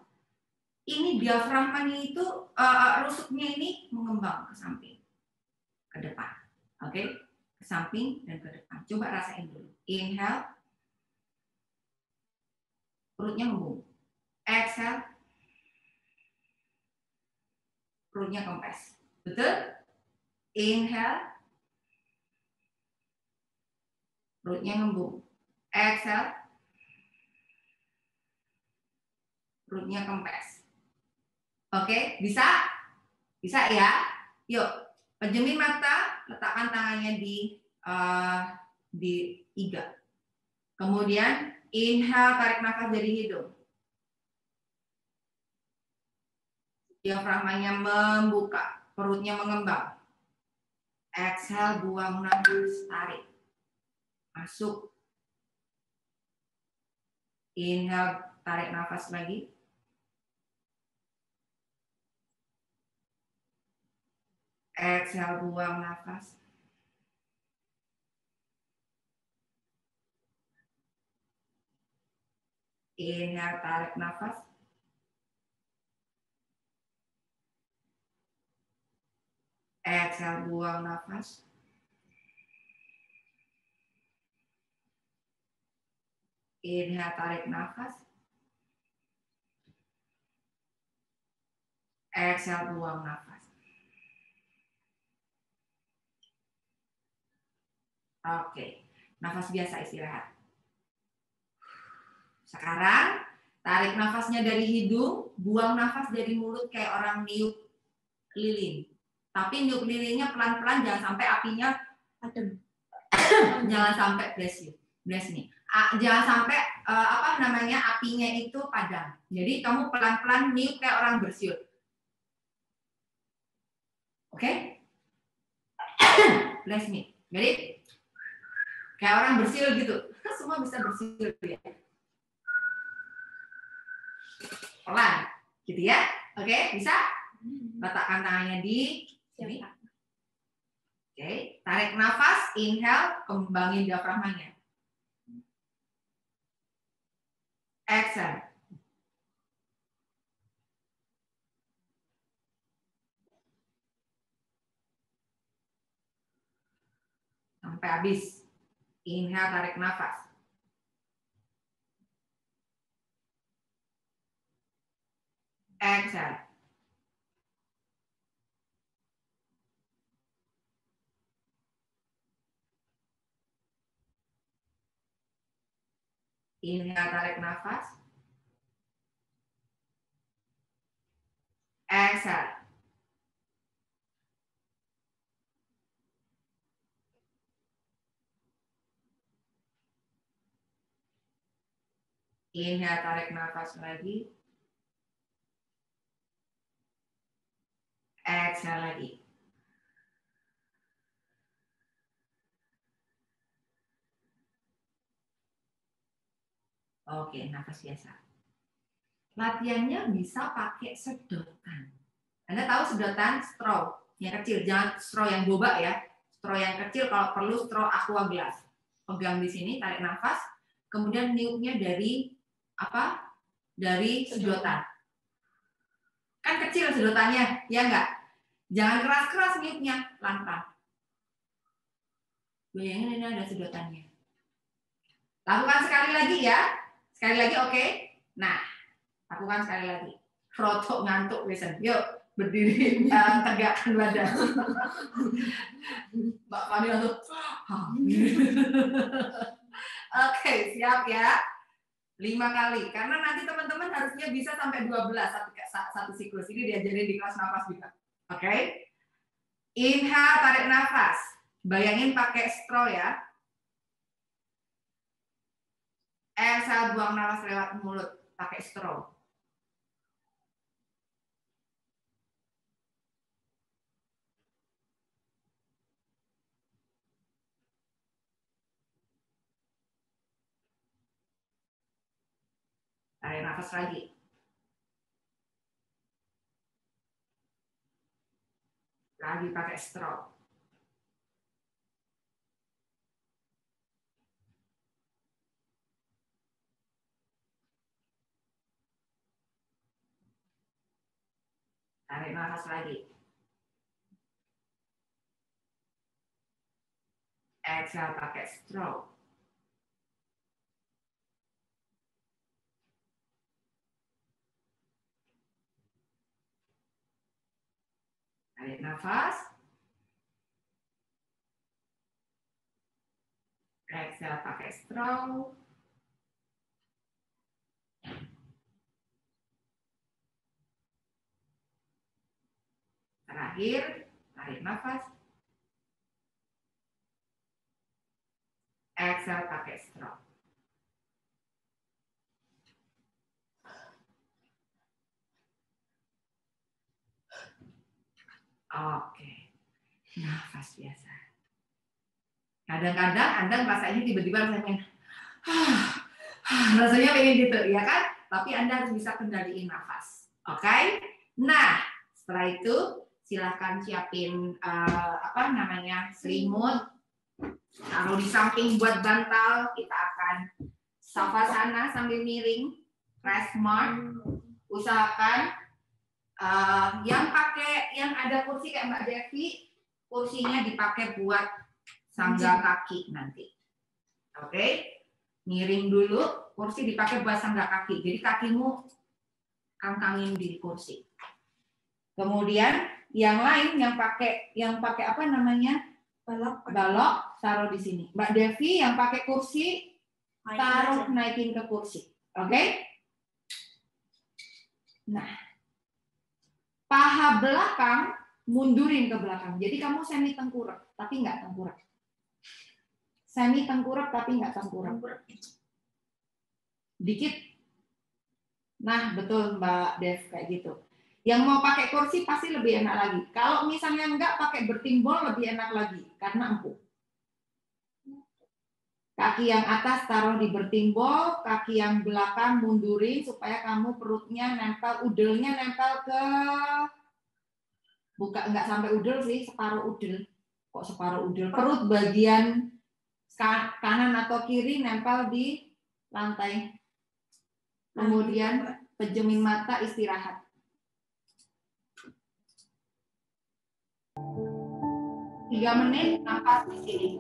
ini diafragmanya itu rusuknya ini mengembang ke samping, ke depan. Oke, ke samping dan ke depan. Coba rasain dulu. Inhale, perutnya ngembung. Exhale, perutnya kempes. Betul? Inhale, perutnya ngembung. Exhale, perutnya kempes. Oke, bisa? Bisa ya? Yuk, pejemin mata, letakkan tangannya di iga. Kemudian inhale, tarik nafas dari hidung. Diafragmanya membuka, perutnya mengembang. Exhale, buang nafas, tarik. Masuk. Inhale, tarik nafas lagi. Exhale, buang nafas. Inhale, tarik nafas. Exhale, buang nafas. Inhale, tarik nafas. Exhale, buang nafas. Oke, nafas biasa istirahat. Sekarang tarik nafasnya dari hidung, buang nafas dari mulut kayak orang niup lilin. Tapi niup lilinnya pelan-pelan, jangan sampai apinya adem. Jangan sampai bless me. Jangan sampai apinya itu padam. Jadi kamu pelan-pelan niup kayak orang bersiul. Oke? Bless me. Jadi kayak orang bersiul gitu. Semua bisa bersiul ya. Pelan, gitu ya. Oke, bisa? Letakkan tangannya di sini. Oke, tarik nafas, inhale, kembangin diafragmanya. Exhale. Sampai habis. Inhale, tarik nafas. Exhale. Inhale, tarik nafas. Exhale. Inhale, tarik nafas lagi. Exhale lagi. Oke, nafas biasa. Latihannya bisa pakai sedotan. Anda tahu sedotan straw yang kecil, jangan straw yang boba ya. Straw yang kecil, kalau perlu straw aqua gelas. Pegang di sini, tarik nafas, kemudian niupnya dari sedotan. Kan kecil sedotannya, ya enggak? Jangan keras-keras niupnya, pelan-pelan. Bayangin ini ada sedotannya. Lakukan sekali lagi ya. Sekali lagi oke? Nah, lakukan sekali lagi. Rotok ngantuk, listen. Yuk, berdiri, tegakkan badan. Mbak Fani langsung. Oke, siap ya. 5 kali. Karena nanti teman-teman harusnya bisa sampai 12 satu siklus. Ini diajarin di kelas nafas juga. Oke. Inhale, tarik nafas. Bayangin pakai straw ya. Exhale, buang nafas lewat mulut pakai straw. Tarik nafas lagi. Lagi pakai straw. Tarik nafas lagi. Exhale pakai straw. Tarik nafas. Exhale pakai straw. Terakhir, tarik nafas. Exhale pakai straw. Oke. Nafas biasa. Kadang-kadang Anda merasa ini tiba-tiba rasanya rasanya pengen gitu, ya kan? Tapi Anda harus bisa kendaliin nafas. Oke? Nah, setelah itu silahkan siapin selimut. Taruh di samping buat bantal. Kita akan savasana sambil miring, rest mark. Usahakan yang ada kursi kayak Mbak Devi, kursinya dipakai buat sangga kaki nanti. Oke? Miring dulu, kursi dipakai buat sangga kaki. Jadi kakimu kangkangin di kursi. Kemudian yang lain yang pakai balok taruh di sini. Mbak Devi yang pakai kursi taruh naikin ke kursi. Oke? Nah, paha belakang mundurin ke belakang. Jadi kamu semi tengkurap, tapi nggak tengkurap. Semi tengkurap tapi nggak tengkurap. Dikit. Nah, betul Mbak Dev kayak gitu. Yang mau pakai kursi pasti lebih enak lagi. Kalau misalnya nggak pakai bertimbol lebih enak lagi karena empuk. Kaki yang atas taruh di bertimbol, kaki yang belakang mundurin supaya kamu perutnya nempel, udelnya nempel ke nggak sampai udel sih, separuh udel. Kok separuh udel? Perut bagian kanan atau kiri nempel di lantai. Kemudian pejemin mata, istirahat. Tiga menit nafas di sini.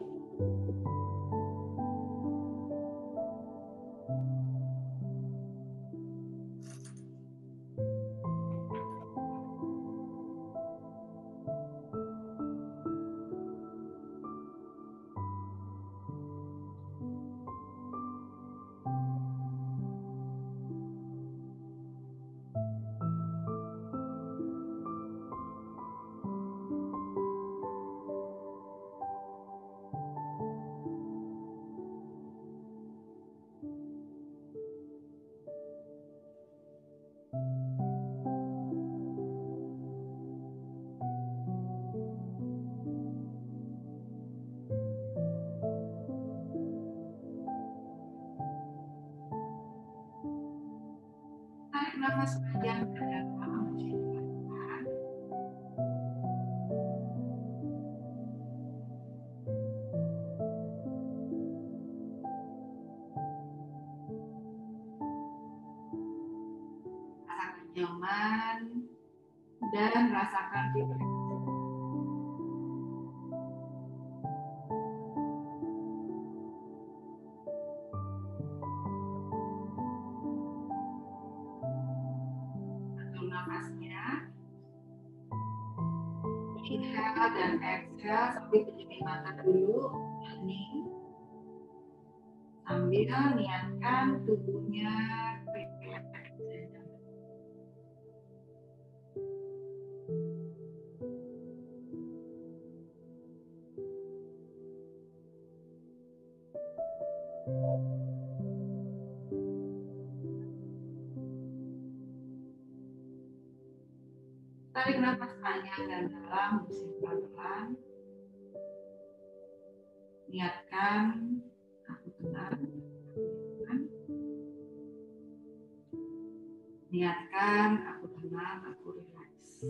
Tarik nafas panjang ke dalam. Rasakan nyaman, dan rasakan vibrasi. Atur nafasnya. Inhale dan exhale sambil pejamkan mata dulu, hening. Sambil niatkan tubuhnya relax. Tarik nafas panjang dan dalam, bersin pelan-pelan. Niatkan aku tenang. Niatkan aku tenang, aku rileks.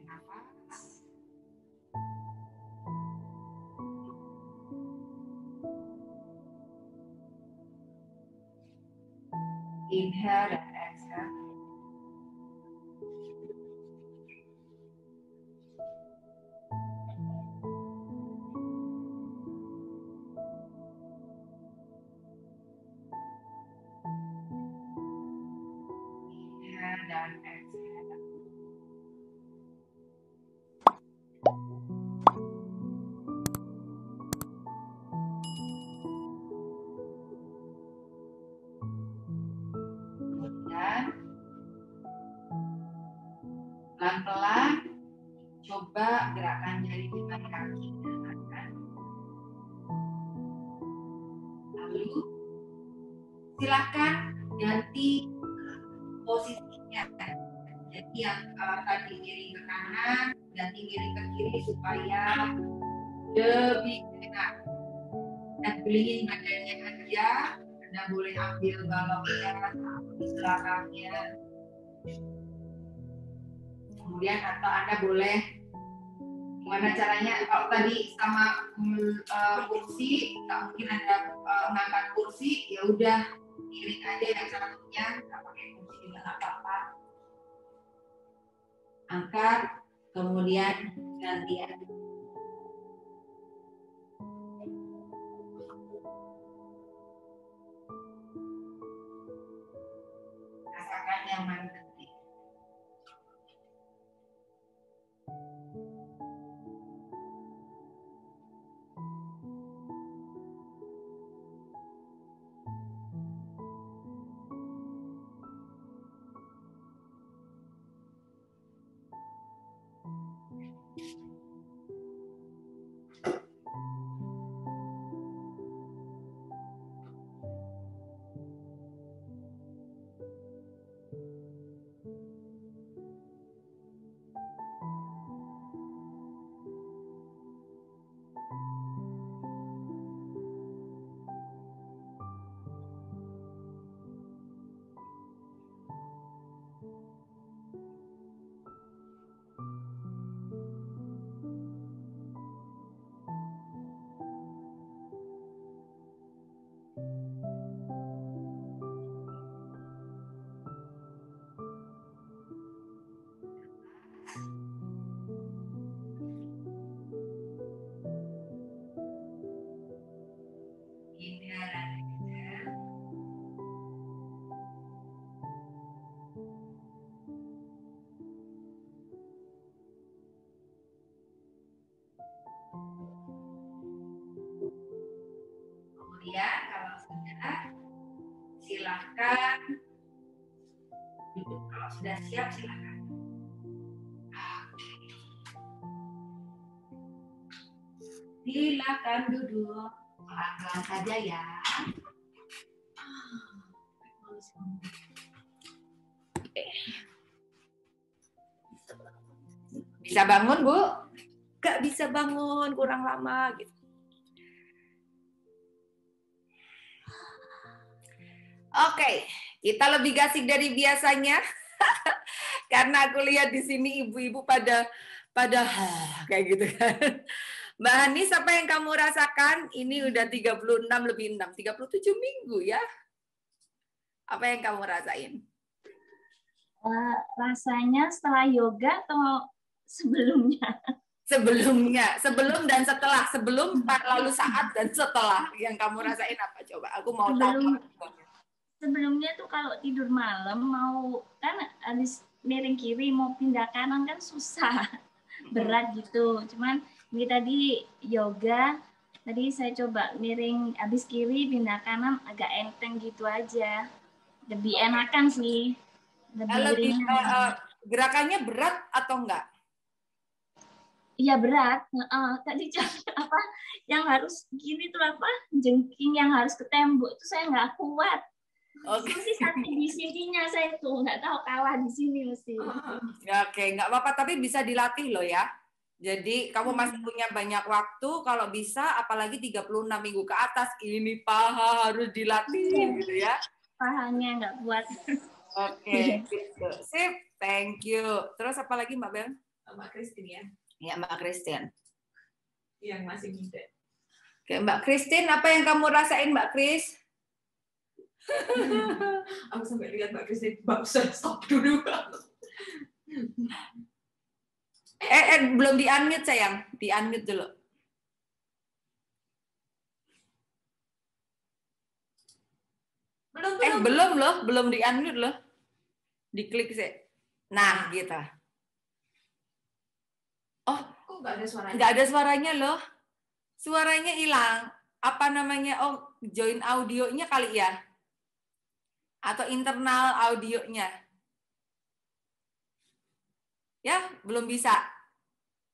Nafas. Inhale dan exhale. Inhale dan exhale. Kemudian pelan-pelan coba gerakan jari jemari kaki dan tangan. Lalu silakan ganti posisinya. Jadi yang tadi miring ke kanan, ganti miring ke kiri supaya lebih enak. Dan gelingin badannya aja. Anda boleh ambil baloknya di belakangnya. Kemudian atau Anda boleh gimana caranya? Kalau tadi sama kursi, nggak mungkin Anda ngangkat kursi, ya udah miring aja yang satunya, nggak pakai kursi juga nggak apa-apa. Angkat, kemudian gantian. Rasakan nyaman nanti. Kemudian kalau sudah, silahkan duduk. Kalau sudah siap, silahkan. Silahkan duduk. Pelan-pelan saja ya. Bisa bangun, Bu? nggak bisa bangun, kurang lama gitu. Oke, kita lebih gasik dari biasanya. Karena aku lihat di sini ibu-ibu pada kayak gitu kan. Mbak Hanis, apa yang kamu rasakan? Ini udah 36 lebih 6, 37 minggu ya. Apa yang kamu rasain? Rasanya setelah yoga atau sebelumnya? Sebelum dan setelah. Sebelum, lalu saat, dan setelah. Yang kamu rasain apa? Coba, aku mau tahu. Sebelumnya tuh kalau tidur malam mau kan habis miring kiri mau pindah kanan kan susah, berat gitu. Cuman ini tadi yoga, tadi saya coba miring habis kiri pindah kanan agak enteng gitu aja. Lebih enakan sih. Lebih ringan. Gerakannya berat atau enggak? Iya berat. Tadi apa yang harus gini tuh apa jengking yang harus ke tembok itu saya nggak kuat. Oke. Mesti sakit di sininya saya tuh nggak tahu kalah di sini mesti. Oke, nggak apa-apa tapi bisa dilatih loh ya. Jadi kamu masih punya banyak waktu kalau bisa, apalagi 36 minggu ke atas ini paha harus dilatih gitu ya. Pahanya nggak kuat. Oke, gitu. Sip, thank you. Terus apa lagi Mbak Bel? Mbak Christine ya. Ya Mbak Christine. Yang masih muda. Oke, Mbak Christine, apa yang kamu rasain Mbak Chris? Aku sampai lihat Mbak Christine, Mbak usah stop dulu. Belum di-unmute sayang, di-unmute dulu. Belum di-unmute loh. Diklik sih. Nah, gitu. Oh, kok nggak ada suaranya? Nggak ada suaranya loh. Suaranya hilang. Apa namanya? Oh, join audionya kali ya? Atau internal audionya? Ya, belum bisa.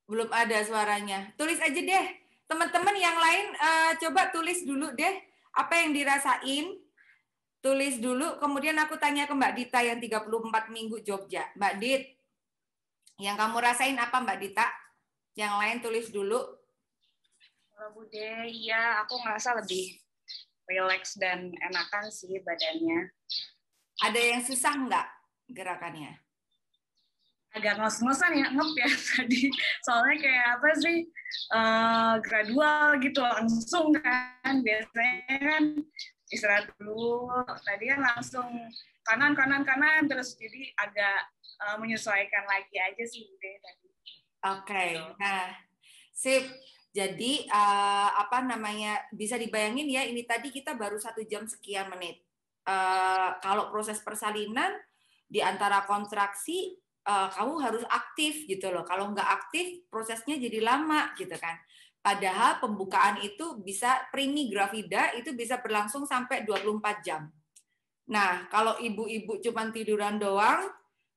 Belum ada suaranya. Tulis aja deh. Teman-teman yang lain coba tulis dulu deh apa yang dirasain. Tulis dulu, kemudian aku tanya ke Mbak Dita yang 34 minggu Jogja. Mbak Dit, yang kamu rasain apa Mbak Dita? Yang lain tulis dulu. Kalau Bude, iya aku ngerasa lebih relax dan enakan sih badannya. Ada yang susah nggak gerakannya? Agak ngos-ngosan ya, ngep ya tadi. Soalnya kayak apa sih, gradual gitu, langsung kan. Biasanya kan istirahat dulu, tadi kan langsung kanan, terus jadi agak menyesuaikan lagi aja sih Bude tadi. Oke, nah sip. Jadi apa namanya, bisa dibayangin ya, ini tadi kita baru 1 jam sekian menit. Kalau proses persalinan di antara kontraksi kamu harus aktif gitu loh. Kalau nggak aktif prosesnya jadi lama gitu kan. Padahal pembukaan itu bisa primi gravida itu bisa berlangsung sampai 24 jam. Nah, kalau ibu-ibu cuma tiduran doang,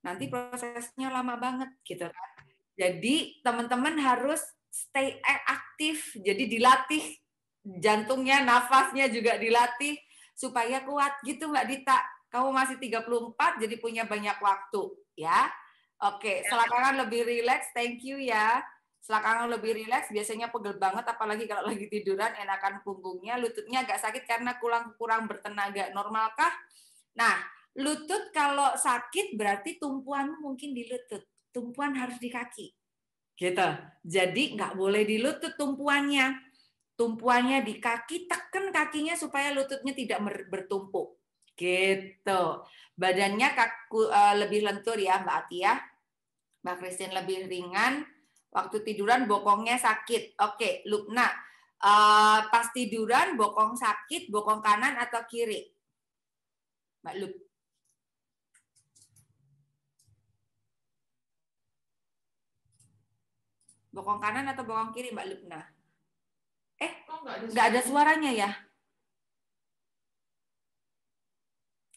nanti prosesnya lama banget gitu kan. Jadi teman-teman harus stay aktif, jadi dilatih jantungnya, nafasnya juga dilatih supaya kuat gitu Mbak Dita. Kamu masih 34 jadi punya banyak waktu ya. Oke, silakan lebih rileks, thank you ya. Silakan lebih rileks, biasanya pegel banget apalagi kalau lagi tiduran, enakan punggungnya, lututnya agak sakit karena kurang bertenaga. Normalkah? Nah, lutut kalau sakit berarti tumpuan mungkin di lutut. Tumpuan harus di kaki. Gitu. Jadi nggak boleh di lutut tumpuannya. Tumpuannya di kaki, tekan kakinya supaya lututnya tidak bertumpuk. Gitu. Badannya lebih lentur ya Mbak Atia. Mbak Christine lebih ringan. Waktu tiduran bokongnya sakit. Oke, Lukna. Pas tiduran bokong sakit, bokong kanan atau kiri? Mbak Luk. Bokong kanan atau bokong kiri Mbak Lukna? Nggak ada suaranya ya?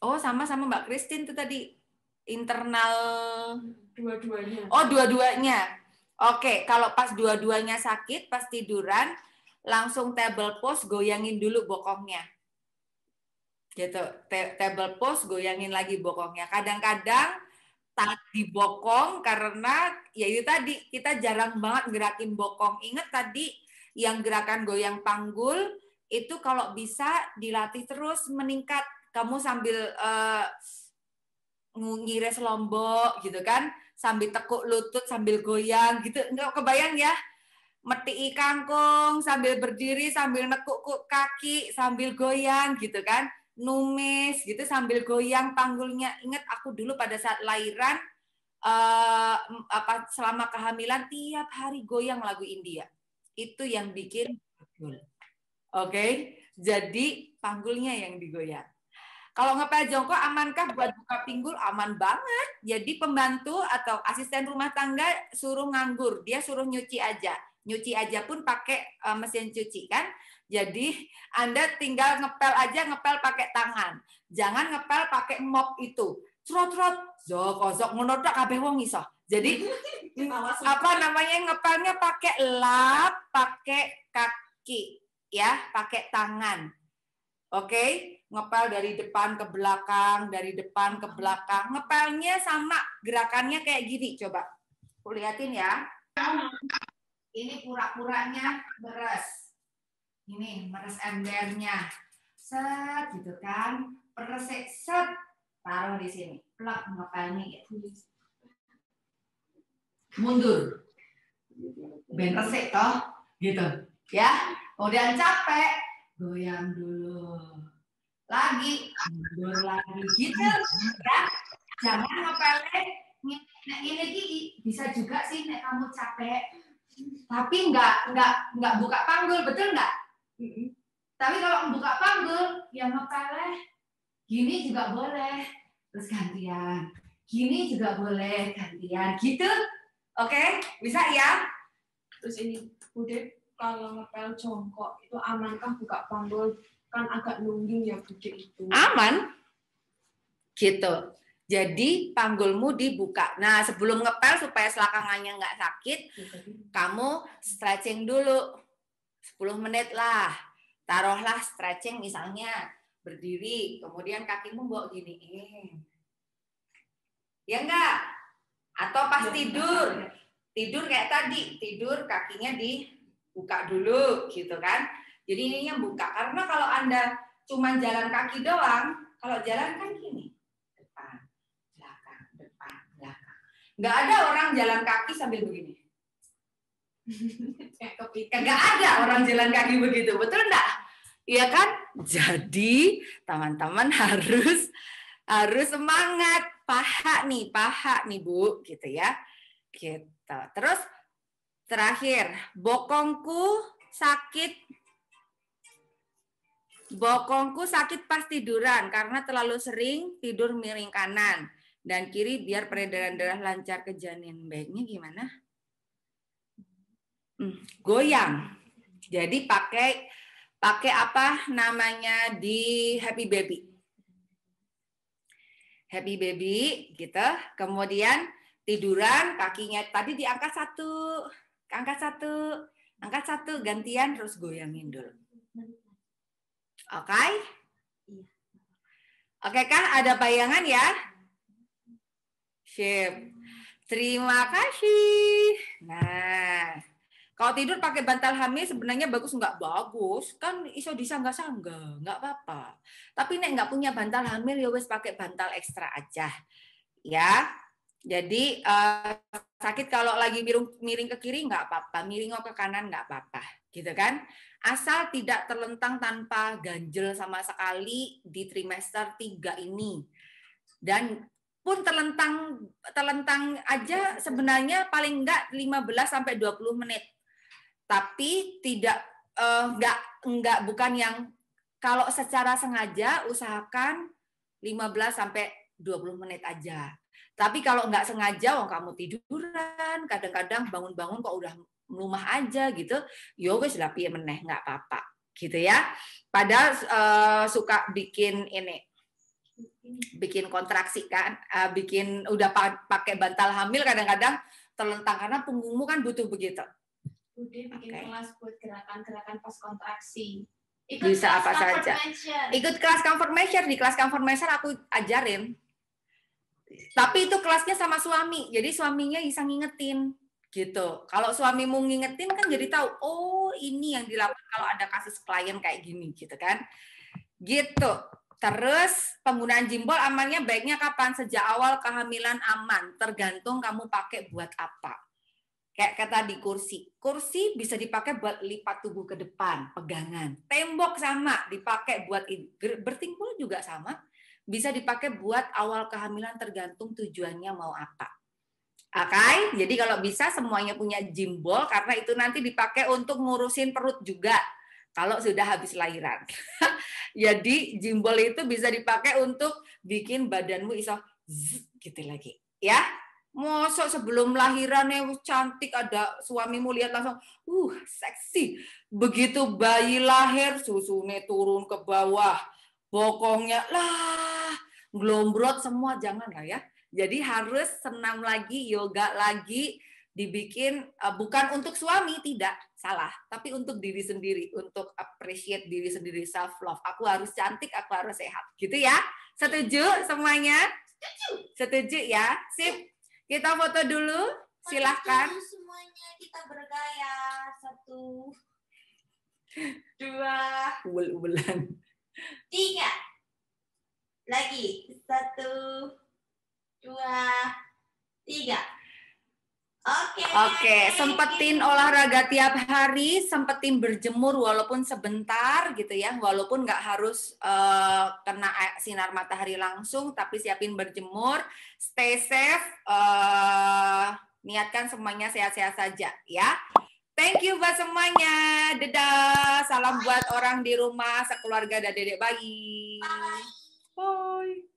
Oh, sama-sama Mbak Christine tuh tadi. Internal. Dua-duanya. Oh, dua-duanya. Oke, kalau pas dua-duanya sakit, pas tiduran, langsung table pose, goyangin dulu bokongnya. Gitu, table pose, goyangin lagi bokongnya. Kadang-kadang tadi bokong karena ya itu tadi kita jarang banget gerakin bokong. Ingat tadi yang gerakan goyang panggul itu kalau bisa dilatih terus meningkat. Kamu sambil ngires lombok gitu kan, sambil tekuk lutut sambil goyang gitu. Enggak kebayang ya? Metii kangkung sambil berdiri sambil nekuk kaki sambil goyang gitu kan. Numis gitu sambil goyang panggulnya. Ingat aku dulu pada saat lahiran selama kehamilan tiap hari goyang lagu India. Itu yang bikin panggul. Oke? Jadi panggulnya yang digoyang. Kalau ngepel jongkok amankah buat buka pinggul? Aman banget. Jadi pembantu atau asisten rumah tangga suruh nganggur, dia suruh nyuci aja. Nyuci aja pun pakai mesin cuci kan. Jadi Anda tinggal ngepel aja, ngepel pakai tangan. Jangan ngepel pakai mop itu. Trot-trot, zok ngono tok kabeh wong iso. Jadi apa namanya ngepelnya pakai lap, pakai kaki ya, pakai tangan. Oke, ngepel dari depan ke belakang, dari depan ke belakang. Ngepelnya sama, gerakannya kayak gini. Coba, aku liatin ya. Ini pura-puranya meres. Ini meres embernya. Set, gitu kan. Peres, set. Taruh di sini. Plak, ngepelnya gitu. Mundur. Ben resik toh, gitu. Ya, kemudian capek. Goyang dulu. Lagi, mundur lagi. Gitu, ya. Jangan ngepelnya. Ini bisa juga sih nek kamu capek. Tapi nggak buka panggul, betul nggak? Tapi kalau buka panggul, yang ngepelnya gini juga boleh. Terus gantian. Gini juga boleh, gantian. Gitu. Oke, bisa ya? Terus ini, Bude, kalau ngepel jongkok itu amankah buka panggul? Kan agak nungging ya Bude itu. Aman. Gitu. Jadi panggulmu dibuka. Nah, sebelum ngepel supaya selangkangannya nggak sakit, kamu stretching dulu. 10 menit lah. Taruhlah stretching misalnya berdiri, kemudian kakimu bawa giniin. Ya enggak? Atau pas tidur. Tidur kayak tadi, tidur kakinya dibuka dulu gitu kan. Jadi ininya buka. Karena kalau Anda cuma jalan kaki doang, kalau jalan kan gini. Depan, belakang, depan, belakang. Nggak ada orang jalan kaki sambil begini. Nggak ada orang jalan kaki begitu, betul enggak? Iya kan? Jadi teman-teman harus semangat, paha nih Bu, gitu ya. Gitu. Terus terakhir, bokongku sakit pas tiduran karena terlalu sering tidur miring kanan dan kiri biar peredaran darah lancar ke janin. Baiknya gimana? Goyang. Jadi pakai apa namanya di Happy Baby. Happy Baby gitu. Kemudian tiduran, kakinya tadi diangkat satu, angkat satu, gantian terus goyangin dulu. Oke? Oke kah? Ada bayangan ya? Sip. Terima kasih. Nah, kalau tidur pakai bantal hamil sebenarnya bagus nggak bagus, kan iso disangga-sangga, nggak apa-apa. Tapi nek nggak punya bantal hamil ya wes pakai bantal ekstra aja, ya. Jadi sakit kalau lagi miring ke kiri nggak apa-apa, miring ke kanan nggak apa-apa, gitu kan? Asal tidak terlentang tanpa ganjel sama sekali di trimester 3 ini. Dan pun terlentang aja sebenarnya paling enggak 15 sampai 20 menit. Tapi tidak bukan yang kalau secara sengaja usahakan 15 sampai 20 menit aja. Tapi kalau nggak sengaja, kamu tiduran, kadang-kadang bangun-bangun kok udah melumah aja gitu, yo wes lah piye meneh nggak apa-apa, gitu ya. Padahal suka bikin kontraksi kan, udah pakai bantal hamil kadang-kadang terlentang karena punggungmu kan butuh begitu. Udah bikin kelas buat gerakan-gerakan pas kontraksi. Bisa apa saja. Ikut kelas confirmation, di kelas confirmation aku ajarin. Tapi itu kelasnya sama suami, jadi suaminya bisa ngingetin gitu. Kalau suamimu ngingetin kan jadi tahu, oh ini yang dilakukan kalau ada kasus klien kayak gini gitu kan. Gitu. Terus penggunaan jimbol amannya baiknya kapan? Sejak awal kehamilan aman, tergantung kamu pakai buat apa. Kayak tadi kursi. Kursi bisa dipakai buat lipat tubuh ke depan, pegangan. Tembok sama, dipakai buat bertingpul juga sama. Bisa dipakai buat awal kehamilan tergantung tujuannya mau apa. Oke, jadi kalau bisa semuanya punya jimbol karena itu nanti dipakai untuk ngurusin perut juga kalau sudah habis lahiran. Jadi jimbol itu bisa dipakai untuk bikin badanmu iso gitu lagi, ya. Mosok sebelum lahiran cantik ada suamimu lihat langsung, seksi. Begitu bayi lahir susunya turun ke bawah, bokongnya lah, glombrot semua, jangan lah ya. Jadi harus senam lagi, yoga lagi, dibikin bukan untuk suami, tidak salah, tapi untuk diri sendiri, untuk appreciate diri sendiri, self love. Aku harus cantik, aku harus sehat, gitu ya. Setuju semuanya? Setuju ya? Sip. Kita foto dulu, silahkan. Semuanya kita bergaya. 1, 2, Ubel-ubelan. 3. Lagi. 1, 2, 3. Oke, sempetin olahraga tiap hari, sempetin berjemur walaupun sebentar gitu ya, walaupun nggak harus kena sinar matahari langsung, tapi siapin berjemur, stay safe, niatkan semuanya sehat-sehat saja ya. Thank you buat semuanya, dadah, salam buat orang di rumah, sekeluarga dan dedek bayi. Bye.